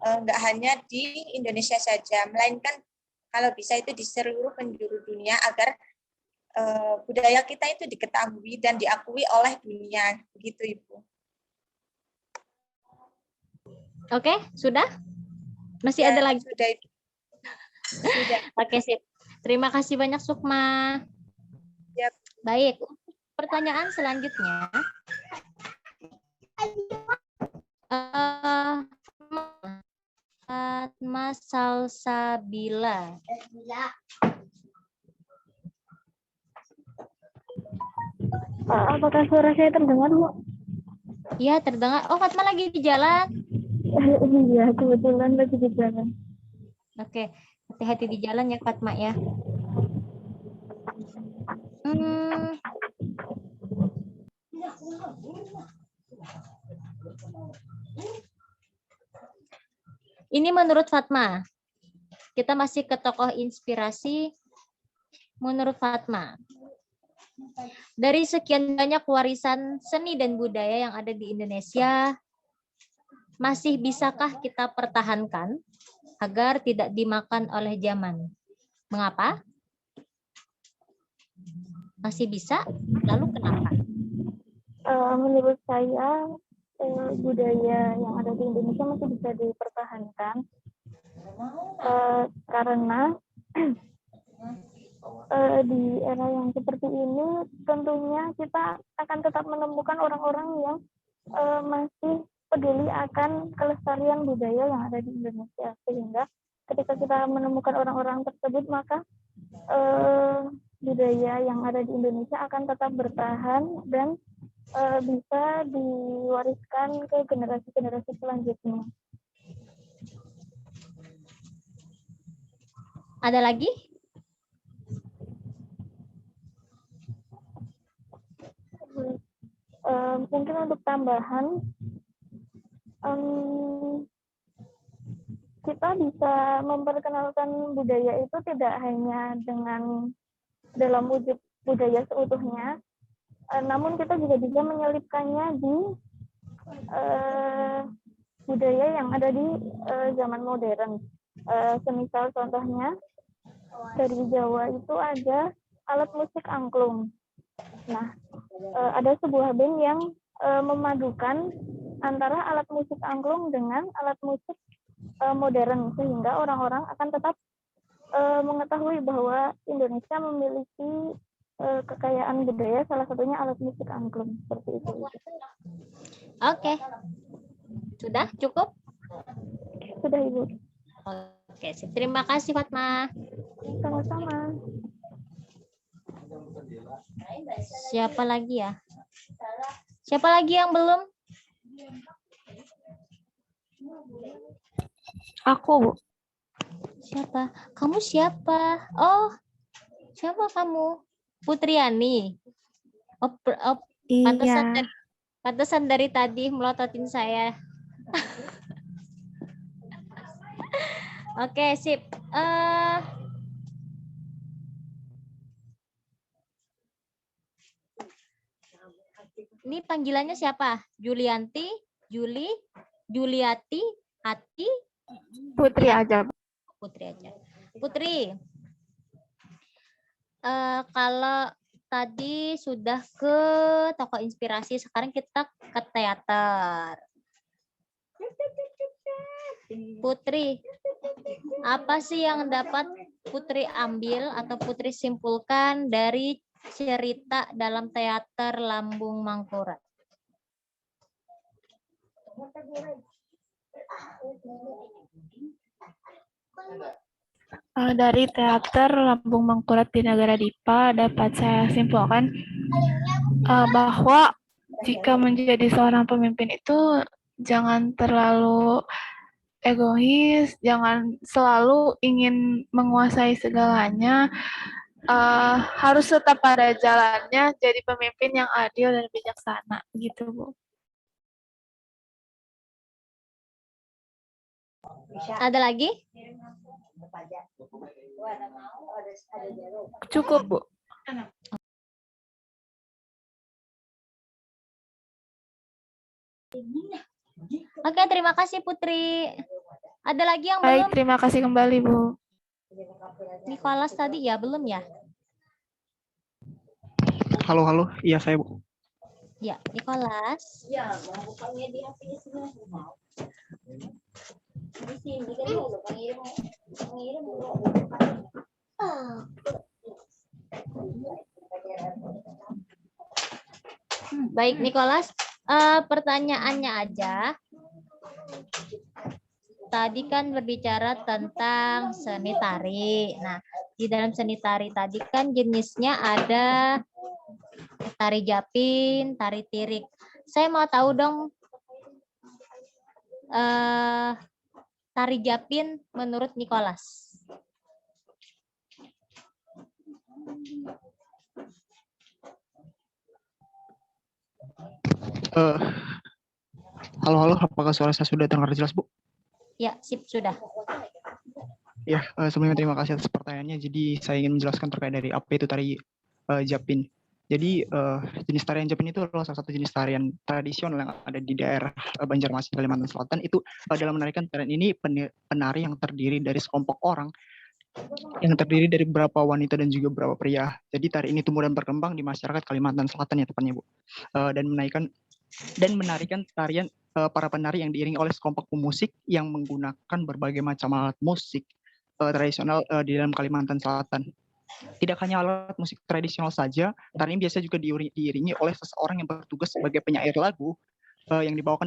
nggak hanya di Indonesia saja, melainkan kalau bisa itu di seluruh penjuru dunia agar budaya kita itu diketahui dan diakui oleh dunia, begitu Ibu. Oke, sudah? Masih ada lagi? Sudah. Sudah. Oke, sip. Terima kasih banyak Sukma. Yep. Baik, pertanyaan selanjutnya. Mas Salsabila. Apakah suara saya terdengar, Bu? Iya, terdengar. Oh, Fatma lagi di jalan. Iya, kebetulan lagi di jalan. Oke, hati-hati di jalan ya, Fatma ya. Ini menurut Fatma. Kita masih ke tokoh inspirasi. Menurut Fatma, dari sekian banyak warisan seni dan budaya yang ada di Indonesia, masih bisakah kita pertahankan agar tidak dimakan oleh zaman? Mengapa? Masih bisa? Lalu kenapa? Menurut saya, budaya yang ada di Indonesia masih bisa dipertahankan karena di era yang seperti ini tentunya kita akan tetap menemukan orang-orang yang masih peduli akan kelestarian budaya yang ada di Indonesia, sehingga ketika kita menemukan orang-orang tersebut maka budaya yang ada di Indonesia akan tetap bertahan dan bisa diwariskan ke generasi-generasi selanjutnya. Ada lagi? Mungkin untuk tambahan, kita bisa memperkenalkan budaya itu tidak hanya dengan dalam wujud budaya seutuhnya, namun kita juga bisa menyelipkannya di budaya yang ada di zaman modern. Semisal contohnya dari Jawa itu ada alat musik angklung. Nah, ada sebuah band yang memadukan antara alat musik angklung dengan alat musik modern, sehingga orang-orang akan tetap mengetahui bahwa Indonesia memiliki kekayaan budaya, salah satunya alat musik angklung, seperti itu. Oke. Sudah cukup? Sudah, Ibu. Oke, terima kasih Fatma. Sama-sama. Siapa lagi ya? Siapa lagi yang belum? Aku, Bu. Siapa? Kamu siapa? Oh, siapa kamu? Putriani. Oh, Iya. Pantesan dari tadi melototin saya. Oke, sip. Ini panggilannya siapa? Julianti, Juli, Juliati, Ati? Putri aja. Putri aja. Putri, kalau tadi sudah ke toko inspirasi, sekarang kita ke teater. Putri, apa sih yang dapat Putri ambil atau Putri simpulkan dari cerita dalam teater Lambung Mangkurat? Dari teater Lambung Mangkurat di Negara Dipa dapat saya simpulkan bahwa jika menjadi seorang pemimpin itu jangan terlalu egois, jangan selalu ingin menguasai segalanya, harus tetap pada jalannya, jadi pemimpin yang adil dan bijaksana, gitu, Bu. Ada lagi? Cukup, Bu. Oke, terima kasih Putri. Ada lagi yang Baik, belum? terima kasih kembali, Bu. Nicholas tadi ya, belum ya? Halo, iya saya, Bu. Ya, Nicholas. Ya, mau buka media sosial mau. Di sini kan lo pengirim. Baik, Nicholas. Pertanyaannya aja. Tadi kan berbicara tentang seni tari. Nah, di dalam seni tari tadi kan jenisnya ada tari japin, tari tirik. Saya mau tahu dong, tari japin menurut Nicholas. Halo, apakah suara saya sudah terdengar jelas, Bu? Ya, sip, sudah. Ya, sebelumnya terima kasih atas pertanyaannya. Jadi saya ingin menjelaskan terkait dari apa itu tari japin. Jadi jenis tarian japin itu adalah salah satu jenis tarian tradisional yang ada di daerah Banjarmasin, Kalimantan Selatan. Itu dalam menarikan tarian ini penari yang terdiri dari sekelompok orang yang terdiri dari beberapa wanita dan juga beberapa pria. Jadi tari ini tumbuh dan berkembang di masyarakat Kalimantan Selatan ya tepatnya, Bu. Dan menarikan tarian para penari yang diiringi oleh sekelompok pemusik yang menggunakan berbagai macam alat musik tradisional di dalam Kalimantan Selatan. Tidak hanya alat musik tradisional saja, tari ini biasa juga diiringi oleh seseorang yang bertugas sebagai penyair lagu yang dibawakan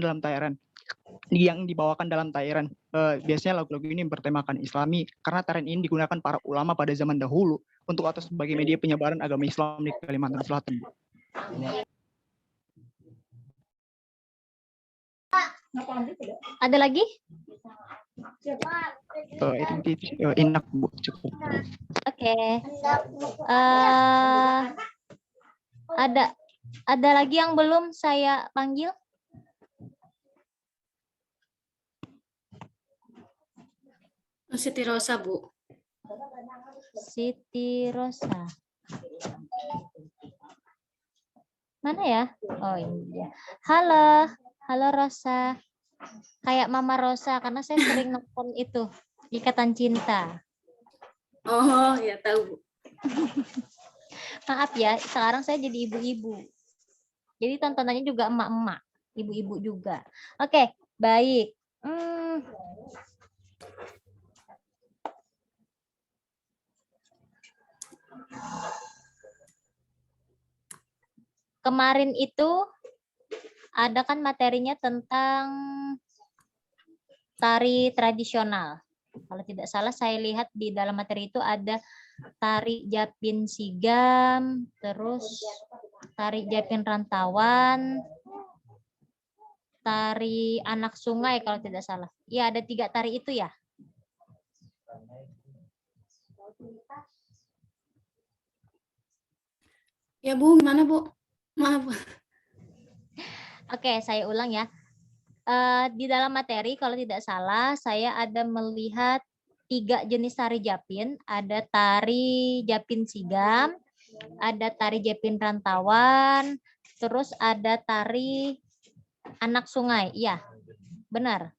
dalam tarian. Biasanya lagu-lagu ini bertemakan Islami karena tarian ini digunakan para ulama pada zaman dahulu untuk atau sebagai media penyebaran agama Islam di Kalimantan Selatan. Ada lagi? Enak Bu, cukup. Oke. Ada lagi yang belum saya panggil? Siti Rosa, Bu. Siti Rosa. Mana ya? Oh ini dia. Halo, halo Rosa. Kayak Mama Rosa karena saya sering nonton itu Ikatan Cinta. Oh ya tahu Bu. Maaf ya, sekarang saya jadi ibu-ibu. Jadi tontonannya juga emak-emak, ibu-ibu juga. Oke, baik. Kemarin itu ada kan materinya tentang tari tradisional. Kalau tidak salah saya lihat di dalam materi itu ada tari Japin Sigam, terus tari Japin Rantauan, tari Anak Sungai kalau tidak salah. Ya ada 3 tari itu ya. Ya Bu, gimana Bu? Maaf. Oke, saya ulang ya. Di dalam materi kalau tidak salah saya ada melihat 3 jenis tari Japin. Ada tari Japin Sigam, ada tari Japin Rantauan, terus ada tari Anak Sungai. Iya, benar.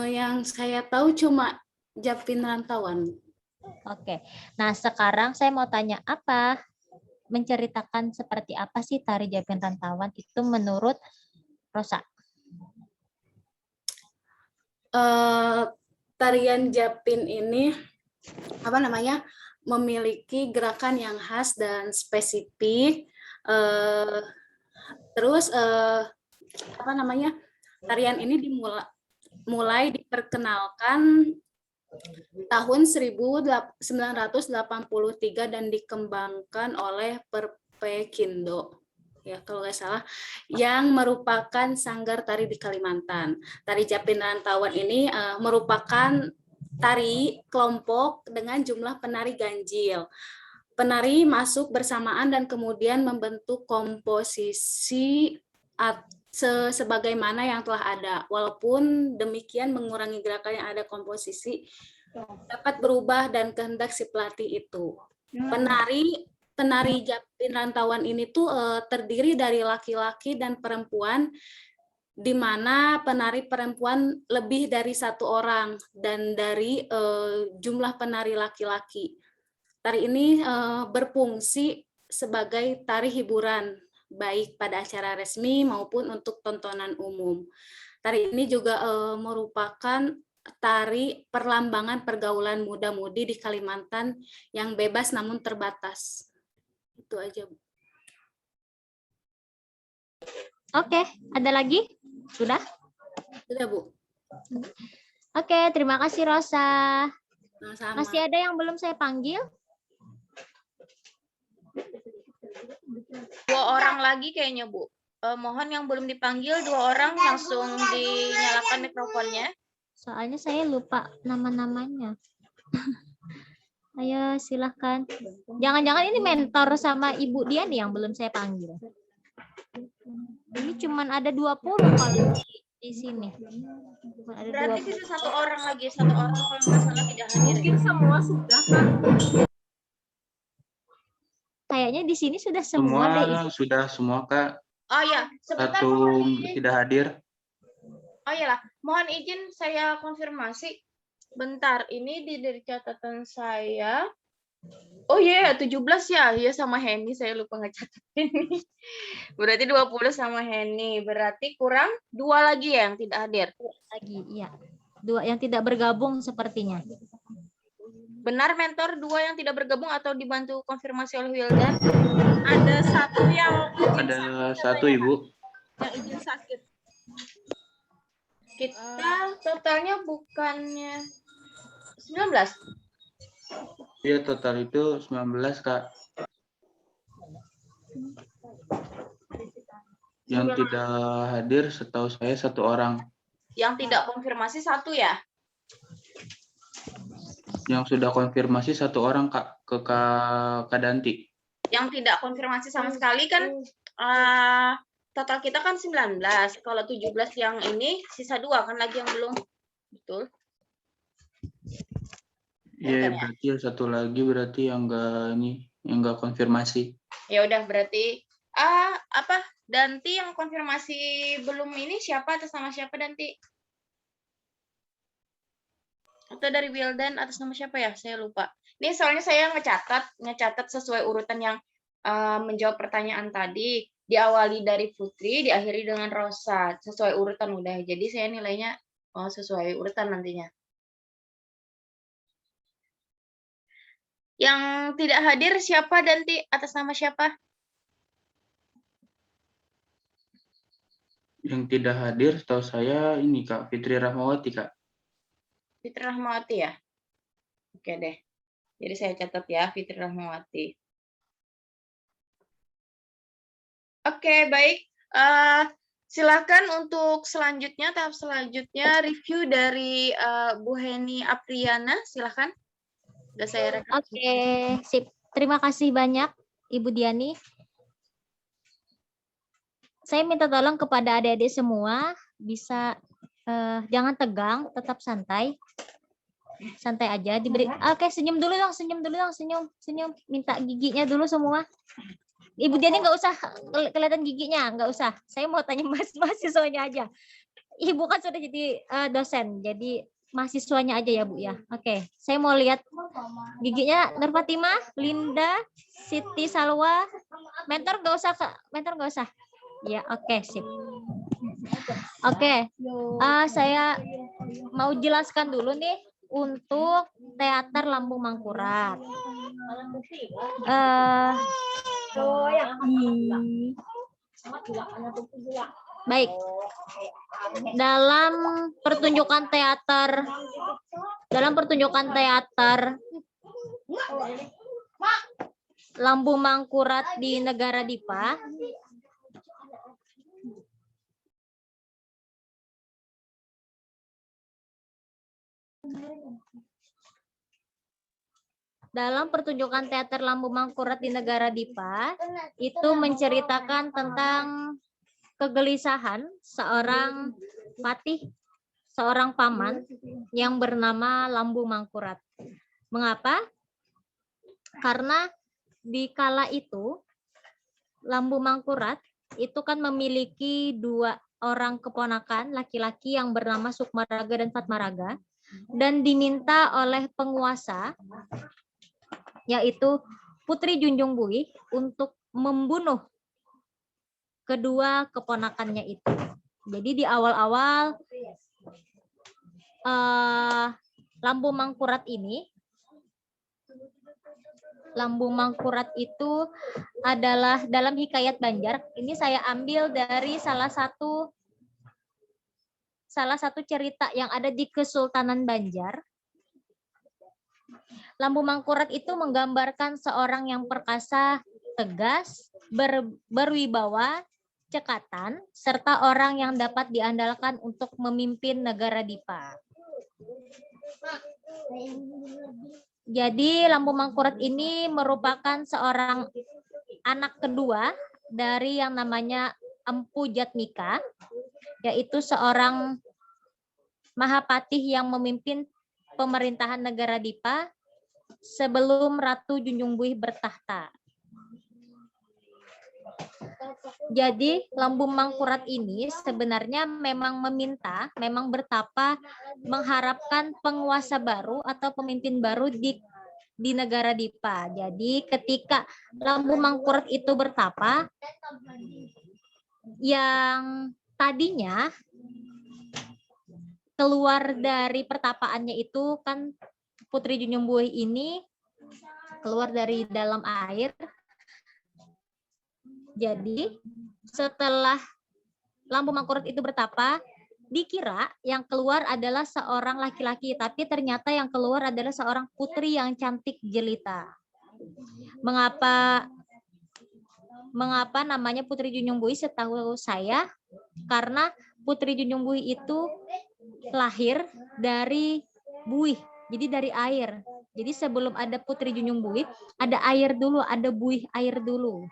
Yang saya tahu cuma Japin Rantauan. Oke, nah sekarang saya mau tanya apa? Menceritakan seperti apa sih tari Japin Rantauan itu menurut Rosa? Tarian Japin ini memiliki gerakan yang khas dan spesifik. Terus tarian ini mulai diperkenalkan tahun 1983 dan dikembangkan oleh Perpekindo, ya kalau nggak salah, yang merupakan sanggar tari di Kalimantan. Tari Japin Rantauan ini merupakan tari kelompok dengan jumlah penari ganjil. Penari masuk bersamaan dan kemudian membentuk komposisi sebagaimana yang telah ada. Walaupun demikian mengurangi gerakan yang ada, komposisi dapat berubah dan kehendak si pelatih itu. Penari Japin Rantauan ini tuh terdiri dari laki-laki dan perempuan, di mana penari perempuan lebih dari 1 orang dan dari jumlah penari laki-laki. Tari ini berfungsi sebagai tari hiburan, baik pada acara resmi maupun untuk tontonan umum. Tari ini juga merupakan tari perlambangan pergaulan muda-mudi di Kalimantan yang bebas namun terbatas. Itu aja, Bu. Oke, ada lagi? Sudah? Sudah, Bu. Oke, terima kasih Rosa. Sama-sama. Masih ada yang belum saya panggil? 2 orang lagi kayaknya, Bu. Mohon yang belum dipanggil 2 orang langsung dinyalakan mikrofonnya. Soalnya saya lupa nama-namanya. Ayo silahkan. Jangan-jangan ini mentor sama Ibu Dian yang belum saya panggil. Ini cuman ada 20 kali di sini. Ada Berarti sisa 1 orang lagi. 1 orang kalau nggak salah tidak hadir. Mungkin semua sudah, Kak. Kayaknya di sini sudah semua deh. Sudah semua Kak. Oh ya, sebentar. 1 tidak hadir. Oh iyalah, mohon izin saya konfirmasi. Bentar, ini dari catatan saya. Oh iya, 17 ya. Iya sama Henny, saya lupa ngecatat ini. Berarti 20 sama Henny. Berarti kurang 2 lagi ya yang tidak hadir. Lagi, iya. 2 yang tidak bergabung sepertinya. Benar mentor 2 yang tidak bergabung atau dibantu konfirmasi oleh Wildan? Ada 1 yang Ada 1 Ibu. yang izin sakit. Kita totalnya bukannya 19. Iya, total itu 19 Kak. Yang tidak hadir setahu saya 1 orang. Yang tidak konfirmasi 1 ya? Yang sudah konfirmasi 1 orang Kak, ke Kak Danti. Yang tidak konfirmasi sama sekali kan total kita kan 19. Kalau 17 yang ini sisa 2 kan lagi yang belum. Betul. Iya, berarti 1 lagi berarti yang enggak konfirmasi. Ya udah berarti Danti yang konfirmasi belum ini siapa, atas nama siapa Danti? Atau dari Wildan atas nama siapa ya? Saya lupa. Ini soalnya saya ngecatat sesuai urutan yang menjawab pertanyaan tadi. Diawali dari Putri, diakhiri dengan Rosa. Sesuai urutan udah. Jadi saya nilainya sesuai urutan nantinya. Yang tidak hadir siapa Danti? Atas nama siapa? Yang tidak hadir setahu saya ini Kak, Fitri Rahmawati Kak. Fitri Rahmawati ya? Oke deh. Jadi saya catat ya, Fitri Rahmawati. Oke, baik. Silakan untuk selanjutnya, tahap selanjutnya, review dari Bu Heni Apriana. Silakan. Sudah saya rekam. Oke, sip. Terima kasih banyak, Ibu Diani. Saya minta tolong kepada adik-adik semua, bisa jangan tegang, tetap santai. Santai aja, diberi. Oke, senyum dulu dong, senyum. Minta giginya dulu semua. Ibu Diani nggak usah kelihatan giginya, nggak usah. Saya mau tanya mahasiswanya aja. Ibu kan sudah jadi dosen, jadi mahasiswanya aja ya Bu ya. Oke, saya mau lihat giginya. Nur Fatimah, Linda, Siti Salwa, mentor nggak usah. Ya, oke, sip. Oke, saya mau jelaskan dulu nih untuk teater Lambung Mangkurat. Baik. Dalam pertunjukan teater Lambung Mangkurat di Negara Dipa, itu menceritakan tentang kegelisahan seorang patih, seorang paman yang bernama Lambung Mangkurat. Mengapa? Karena di kala itu Lambung Mangkurat itu kan memiliki 2 orang keponakan laki-laki yang bernama Sukmaraga dan Fatmaraga, dan diminta oleh penguasa yaitu Putri Junjung Buih untuk membunuh kedua keponakannya itu. Jadi di awal-awal Lambung Mangkurat itu adalah dalam hikayat Banjar. Ini saya ambil dari salah satu cerita yang ada di Kesultanan Banjar. Lambung Mangkurat itu menggambarkan seorang yang perkasa, tegas, berwibawa, cekatan, serta orang yang dapat diandalkan untuk memimpin negara Dipa. Jadi Lambung Mangkurat ini merupakan seorang anak kedua dari yang namanya Empu Jatmika, yaitu seorang Mahapatih yang memimpin pemerintahan negara Dipa sebelum Ratu Junjung Buih bertahta. Jadi Lambung Mangkurat ini sebenarnya memang bertapa mengharapkan penguasa baru atau pemimpin baru di negara Dipa. Jadi ketika Lambung Mangkurat itu bertapa, yang tadinya keluar dari pertapaannya itu kan Putri Junjung Buih ini keluar dari dalam air. Jadi setelah Lambung Mangkurat itu bertapa, dikira yang keluar adalah seorang laki-laki, tapi ternyata yang keluar adalah seorang putri yang cantik jelita. Mengapa Mengapa namanya Putri Junjung Buih? Setahu saya karena Putri Junjung Buih itu lahir dari buih, jadi dari air. Jadi sebelum ada Putri Junjung Buih, ada air dulu, ada buih air dulu.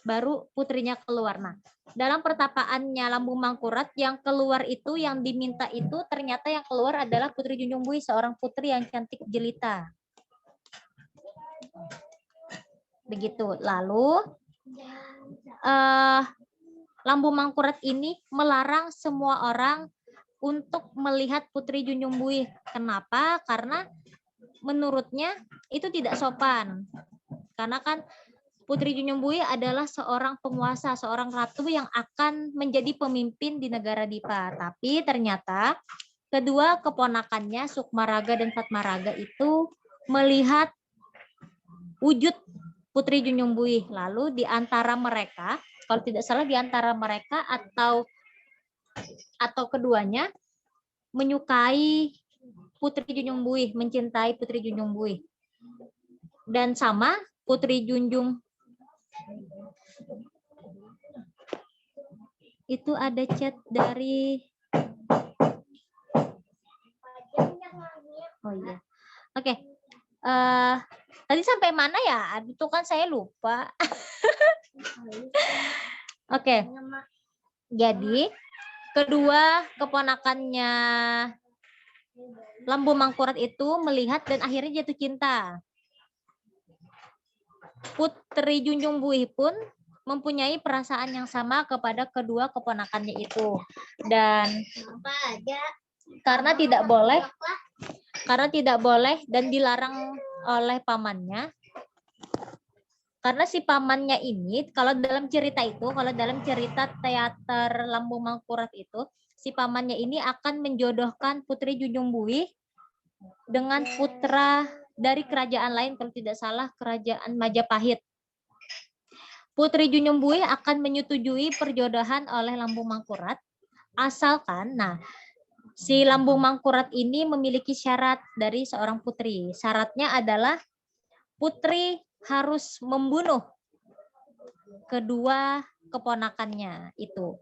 Baru putrinya keluar. Nah, dalam pertapaannya Lambung Mangkurat yang keluar itu, yang diminta itu, ternyata yang keluar adalah Putri Junjung Buih, seorang putri yang cantik jelita. Begitu. Lalu Lambung Mangkurat ini melarang semua orang untuk melihat Putri Junjung Buih. Kenapa? Karena menurutnya itu tidak sopan. Karena kan Putri Junjung Buih adalah seorang penguasa, seorang ratu yang akan menjadi pemimpin di negara Dipa. Tapi ternyata kedua keponakannya Sukmaraga dan Fatmaraga itu melihat wujud Putri Junjung Buih. Lalu di antara mereka, kalau tidak salah di antara mereka atau keduanya menyukai Putri Junjung Buih, mencintai Putri Junjung Buih. Dan sama Putri Junjung itu ada chat dari Oke. Tadi sampai mana ya? Itu kan saya lupa. Oke. Jadi kedua keponakannya Lambung Mangkurat itu melihat dan akhirnya jatuh cinta. Putri Junjung Buih pun mempunyai perasaan yang sama kepada kedua keponakannya itu. Dan karena tidak boleh dan dilarang oleh pamannya. Karena si pamannya ini, kalau dalam cerita teater Lambung Mangkurat itu, si pamannya ini akan menjodohkan Putri Junjung Buih dengan putra dari kerajaan lain, kalau tidak salah kerajaan Majapahit. Putri Junjung Buih akan menyetujui perjodohan oleh Lambung Mangkurat, asalkan, si Lambung Mangkurat ini memiliki syarat dari seorang putri. Syaratnya adalah putri harus membunuh kedua keponakannya itu.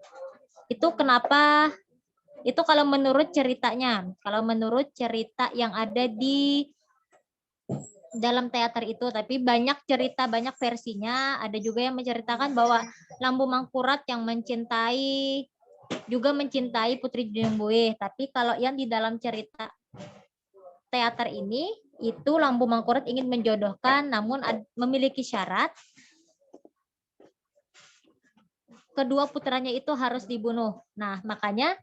Itu kenapa? Itu kalau menurut ceritanya. Kalau menurut cerita yang ada di dalam teater itu, tapi banyak cerita, banyak versinya. Ada juga yang menceritakan bahwa Lambung Mangkurat yang mencintai Putri Junjung Buih. Tapi kalau yang di dalam cerita teater ini, itu Lambung Mangkurat ingin menjodohkan, namun memiliki syarat kedua putranya itu harus dibunuh. Nah, makanya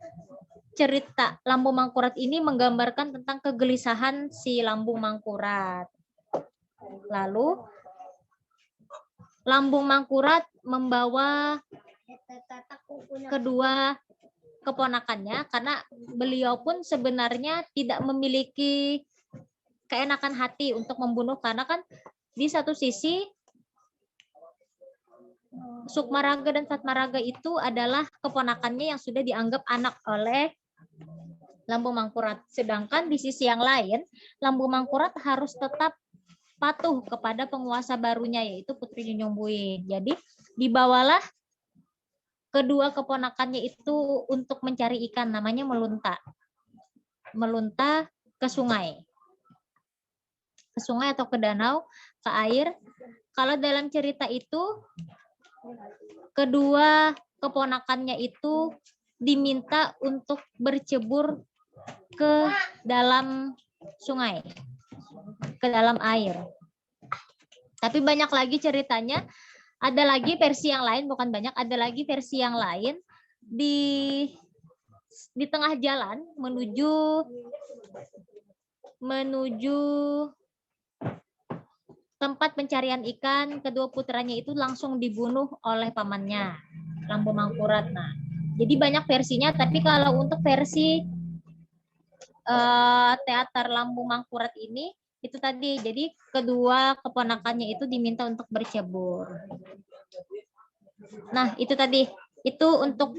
cerita Lambung Mangkurat ini menggambarkan tentang kegelisahan si Lambung Mangkurat. Lalu Lambung Mangkurat membawa kedua keponakannya karena beliau pun sebenarnya tidak memiliki keenakan hati untuk membunuh, karena kan di satu sisi Sukmaraga dan Fatmaraga itu adalah keponakannya yang sudah dianggap anak oleh Lambung Mangkurat. Sedangkan di sisi yang lain, Lambung Mangkurat harus tetap patuh kepada penguasa barunya, yaitu Putri Junjung Buih. Jadi dibawalah kedua keponakannya itu untuk mencari ikan, namanya melunta. Melunta ke sungai. Ke sungai atau ke danau, ke air. Kalau dalam cerita itu, kedua keponakannya itu diminta untuk bercebur ke dalam sungai, ke dalam air. Tapi banyak lagi ceritanya, ada lagi versi yang lain, bukan banyak, ada lagi versi yang lain di tengah jalan menuju tempat pencarian ikan, kedua putranya itu langsung dibunuh oleh pamannya, Lambung Mangkurat. Nah, jadi banyak versinya, tapi kalau untuk versi teater Lambung Mangkurat ini, itu tadi, jadi kedua keponakannya itu diminta untuk bercebur. Nah, itu tadi, itu untuk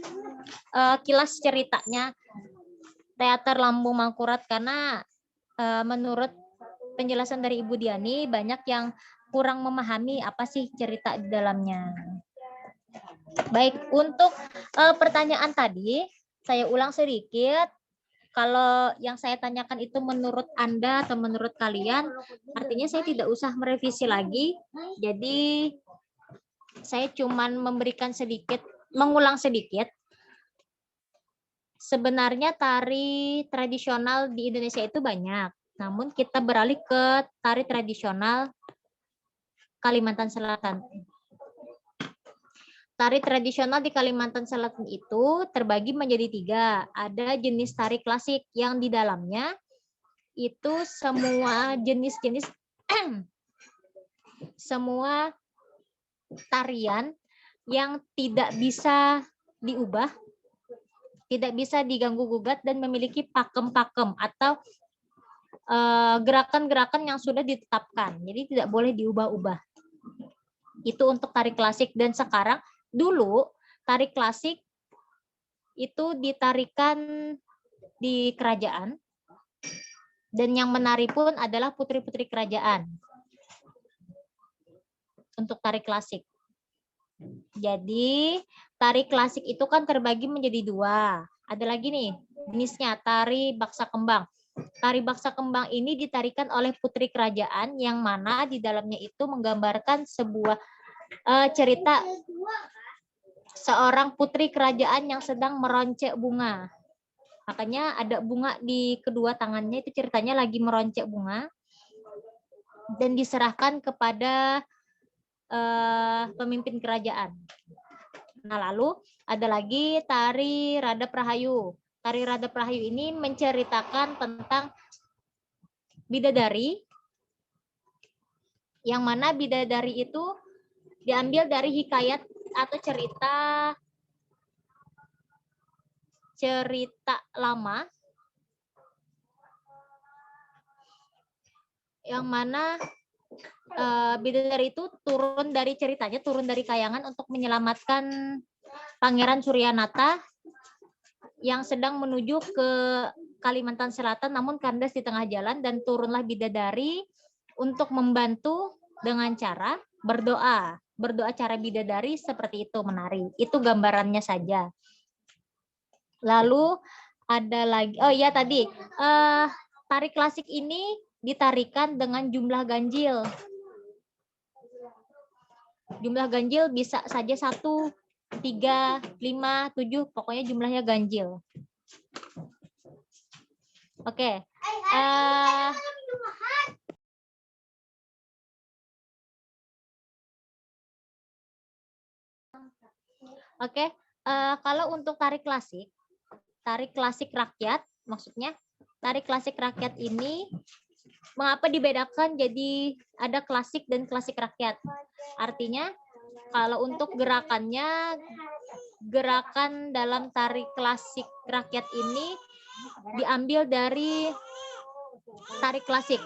kilas ceritanya teater Lambung Mangkurat, karena menurut penjelasan dari Ibu Diani, banyak yang kurang memahami apa sih cerita di dalamnya. Baik, untuk pertanyaan tadi, saya ulang sedikit. Kalau yang saya tanyakan itu menurut Anda atau menurut kalian, artinya saya tidak usah merevisi lagi. Jadi, saya cuman memberikan sedikit, mengulang sedikit. Sebenarnya tari tradisional di Indonesia itu banyak. Namun kita beralih ke tari tradisional Kalimantan Selatan. Tari tradisional di Kalimantan Selatan itu terbagi menjadi 3. Ada jenis tari klasik yang di dalamnya itu semua jenis-jenis semua tarian yang tidak bisa diubah, tidak bisa diganggu-gugat dan memiliki pakem-pakem atau gerakan-gerakan yang sudah ditetapkan. Jadi tidak boleh diubah-ubah. Itu untuk tari klasik. Dan sekarang, dulu tari klasik itu ditarikan di kerajaan dan yang menari pun adalah putri-putri kerajaan untuk tari klasik. Jadi tari klasik itu kan terbagi menjadi 2. Ada lagi nih jenisnya tari baksa kembang. Tari baksa kembang ini ditarikan oleh putri kerajaan yang mana di dalamnya itu menggambarkan sebuah cerita seorang putri kerajaan yang sedang meroncek bunga. Makanya ada bunga di kedua tangannya, itu ceritanya lagi meroncek bunga dan diserahkan kepada pemimpin kerajaan. Nah, lalu ada lagi tari Radap Rahayu. Tari Radap Rahayu ini menceritakan tentang bidadari, yang mana bidadari itu diambil dari hikayat atau cerita lama yang mana bidadari itu turun dari ceritanya, turun dari kayangan untuk menyelamatkan Pangeran Suryanata yang sedang menuju ke Kalimantan Selatan, namun kandas di tengah jalan dan turunlah bidadari untuk membantu dengan cara berdoa. Berdoa cara bidadari seperti itu, menari. Itu gambarannya saja. Lalu ada lagi, oh iya tadi, tari klasik ini ditarikan dengan jumlah ganjil. Jumlah ganjil bisa saja 1, 3, 5, 7, pokoknya jumlahnya ganjil. Oke. Oke, kalau untuk tari klasik rakyat, maksudnya tari klasik rakyat ini mengapa dibedakan jadi ada klasik dan klasik rakyat? Artinya kalau untuk gerakannya, gerakan dalam tari klasik rakyat ini diambil dari tari klasik.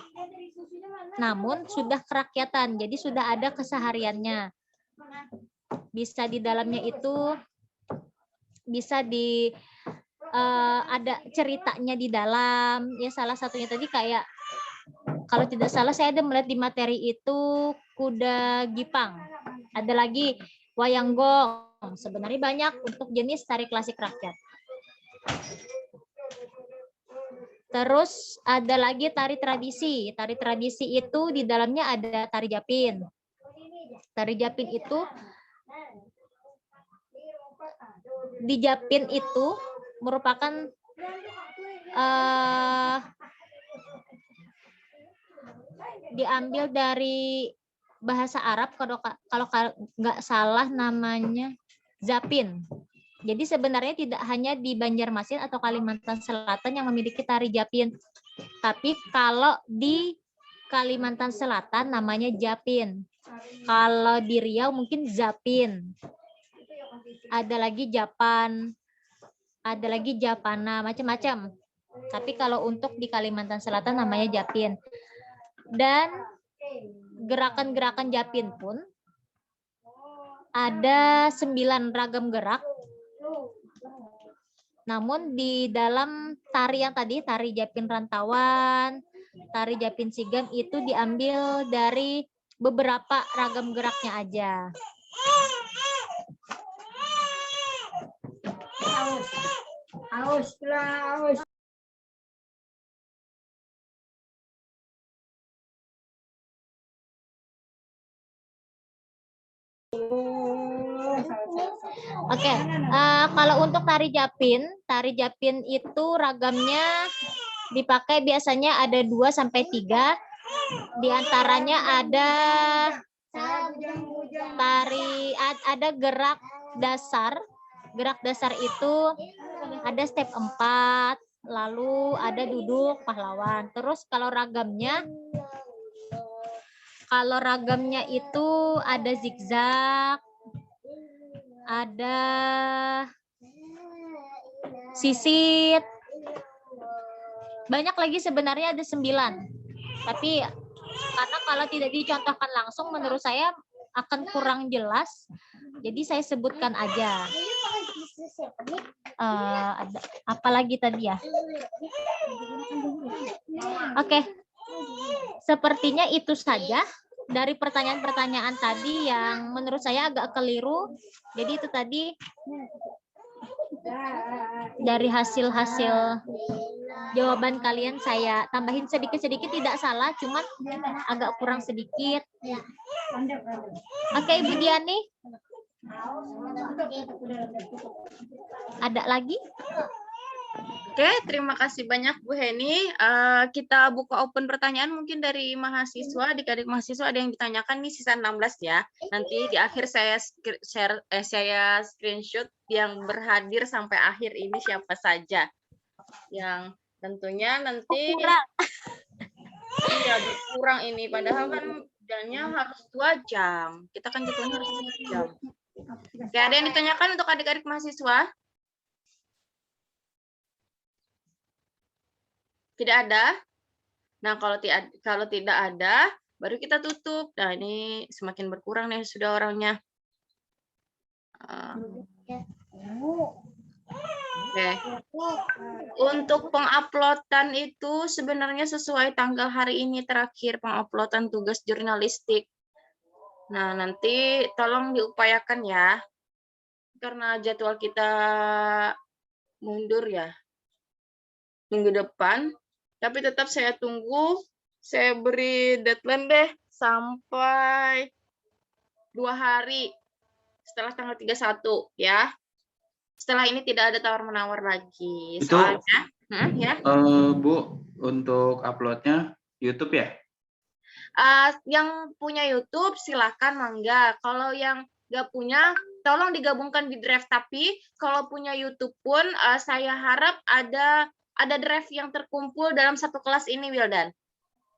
Namun sudah kerakyatan, jadi sudah ada kesehariannya. Bisa di dalamnya itu bisa ada ceritanya di dalam, ya salah satunya tadi kayak kalau tidak salah saya ada melihat di materi itu kuda gipang, ada lagi wayang gong. Sebenarnya banyak untuk jenis tari klasik rakyat. Terus ada lagi tari tradisi. Tari tradisi itu di dalamnya ada tari japin. Tari japin itu di japin itu merupakan diambil dari bahasa Arab, kalau nggak salah namanya zapin. Jadi sebenarnya tidak hanya di Banjarmasin atau Kalimantan Selatan yang memiliki tari japin, tapi kalau di Kalimantan Selatan namanya japin. Kalau di Riau mungkin zapin. Ada lagi Japan, ada lagi Japana, macam-macam. Tapi kalau untuk di Kalimantan Selatan namanya japin. Dan gerakan-gerakan japin pun ada 9 ragam gerak. Namun di dalam tari yang tadi, tari japin rantauan, tari japin sigam itu diambil dari beberapa ragam geraknya aja. Oke, kalau untuk tari Japin itu ragamnya dipakai biasanya ada 2 sampai 3. Di antaranya ada ada gerak dasar. Gerak dasar itu ada step 4, lalu ada duduk pahlawan. Terus kalau ragamnya itu ada zigzag, ada sisit, banyak lagi sebenarnya, ada 9. Tapi karena kalau tidak dicontohkan langsung menurut saya akan kurang jelas, jadi saya sebutkan aja. Ada apa lagi tadi ya? Oke, sepertinya itu saja dari pertanyaan-pertanyaan tadi yang menurut saya agak keliru. Jadi itu tadi dari hasil-hasil jawaban kalian saya tambahin sedikit-sedikit, tidak salah, cuman agak kurang sedikit. Oke, Ibu Diani. Ada lagi? Oke, terima kasih banyak Bu Heni. Kita buka open pertanyaan mungkin dari mahasiswa, adik-adik mahasiswa ada yang ditanyakan nih, sisa 16 ya. Nanti di akhir saya saya screenshot yang berhadir sampai akhir ini siapa saja. Yang tentunya nanti iya kurang ini, padahal kan jamnya harus 2 jam. Kita kan jadwalnya harus 2 jam. Oke, ada yang ditanyakan untuk adik-adik mahasiswa? Tidak ada? Nah, kalau tidak ada, baru kita tutup. Nah, ini semakin berkurang nih sudah orangnya. Oke. Untuk penguploadan itu sebenarnya sesuai tanggal hari ini terakhir penguploadan tugas jurnalistik. Nah, nanti tolong diupayakan ya. Karena jadwal kita mundur ya. Minggu depan. Tapi tetap saya tunggu, saya beri deadline deh sampai 2 hari setelah tanggal 31 ya. Setelah ini tidak ada tawar-menawar lagi. Itu, soalnya, ya. Bu, untuk uploadnya YouTube ya? Yang punya YouTube silakan mangga. Kalau yang nggak punya, tolong digabungkan di Drive. Tapi kalau punya YouTube pun, saya harap ada drive yang terkumpul dalam satu kelas ini, Wildan.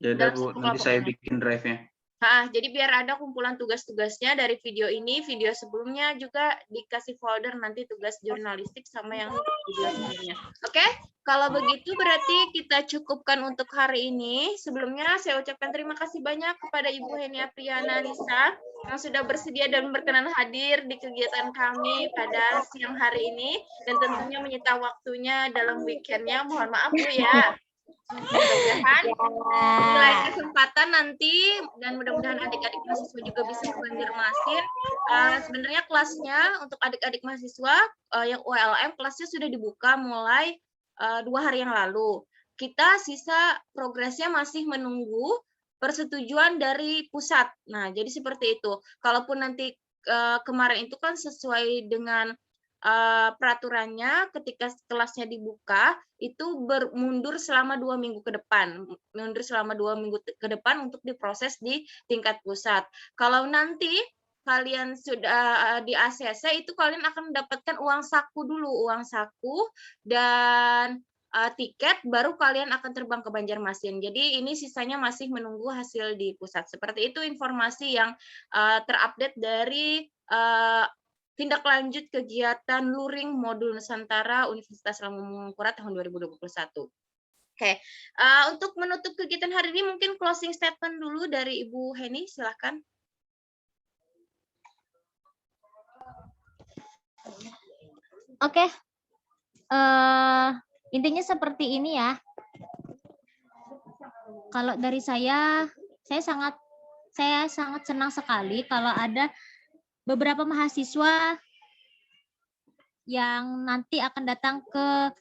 Ya udah Bu, nanti saya bikin drive-nya. Jadi biar ada kumpulan tugas-tugasnya dari video ini, video sebelumnya juga dikasih folder nanti tugas jurnalistik sama yang video sebelumnya. Oke, kalau begitu berarti kita cukupkan untuk hari ini. Sebelumnya saya ucapkan terima kasih banyak kepada Ibu Heni Apriana Nisa yang sudah bersedia dan berkenan hadir di kegiatan kami pada siang hari ini dan tentunya menyita waktunya dalam weekendnya. Mohon maaf Bu ya. Mudah-mudahan di lain kesempatan nanti dan mudah-mudahan adik-adik mahasiswa juga bisa ke Banjarmasin. Sebenarnya kelasnya untuk adik-adik mahasiswa yang ULM kelasnya sudah dibuka mulai 2 hari yang lalu. Kita sisa progresnya masih menunggu persetujuan dari pusat. Nah, jadi seperti itu. Kalaupun nanti kemarin itu kan sesuai dengan peraturannya ketika kelasnya dibuka itu mundur selama 2 minggu ke depan, ke depan untuk diproses di tingkat pusat. Kalau nanti kalian sudah di ACC itu kalian akan mendapatkan uang saku dulu, uang saku dan tiket, baru kalian akan terbang ke Banjarmasin. Jadi ini sisanya masih menunggu hasil di pusat. Seperti itu informasi yang terupdate dari tindak lanjut kegiatan Luring Modul Nusantara Universitas Lambung-Mangkurat tahun 2021. Oke, untuk menutup kegiatan hari ini mungkin closing statement dulu dari Ibu Heni, silakan. Oke, intinya seperti ini ya. Kalau dari saya saya sangat senang sekali kalau ada beberapa mahasiswa yang nanti akan datang ke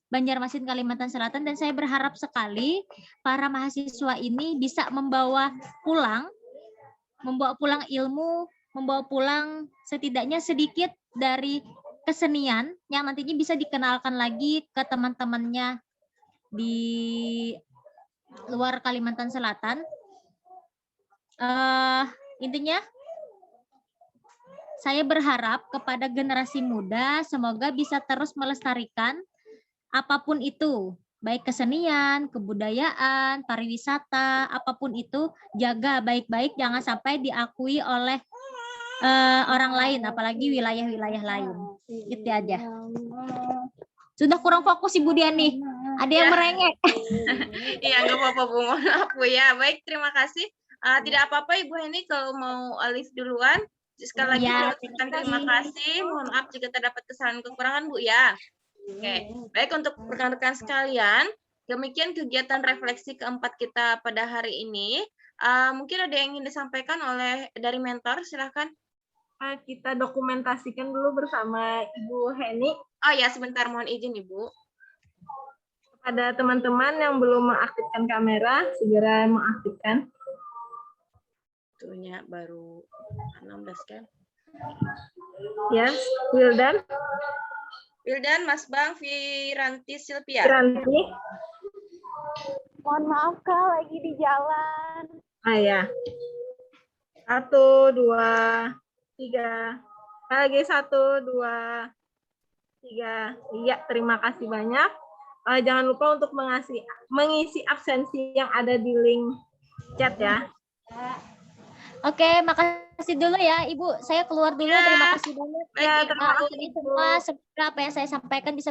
Banjarmasin, Kalimantan Selatan, dan saya berharap sekali para mahasiswa ini bisa membawa pulang ilmu, membawa pulang setidaknya sedikit dari kesenian yang nantinya bisa dikenalkan lagi ke teman-temannya di luar Kalimantan Selatan. Intinya saya berharap kepada generasi muda semoga bisa terus melestarikan apapun itu, baik kesenian, kebudayaan, pariwisata, apapun itu, jaga baik-baik, jangan sampai diakui oleh orang lain, apalagi wilayah-wilayah lain. Gitu aja. Sudah kurang fokus Ibu Diani, ada yang merengek. Iya, nggak apa-apa Bu, mohon maaf Bu ya. Baik, terima kasih. Tidak apa-apa Ibu Heni kalau mau Alif duluan. Sekali lagi Ya, terima kasih. Mohon maaf jika terdapat kesalahan kekurangan Bu ya. Oke, baik untuk rekan-rekan sekalian, demikian kegiatan refleksi keempat kita pada hari ini. Mungkin ada yang ingin disampaikan dari mentor, silakan. Kita dokumentasikan dulu bersama Ibu Heni. Oh ya, sebentar mohon izin Ibu. Pada teman-teman yang belum mengaktifkan kamera, segera mengaktifkan. Itunya baru 16 kan? Yes, Wildan. Wildan, Mas Bang, Viranti, Silvia. Viranti. Mohon maaf Kak, lagi di jalan. Ya. 1, 2, 3. Lagi 1, 2, 3. Iya, terima kasih banyak. Jangan lupa untuk mengisi absensi yang ada di link chat ya. Oke, makasih dulu ya Ibu. Saya keluar dulu. Terima kasih banyak. Ya, terima kasih semua. Semoga apa yang saya sampaikan bisa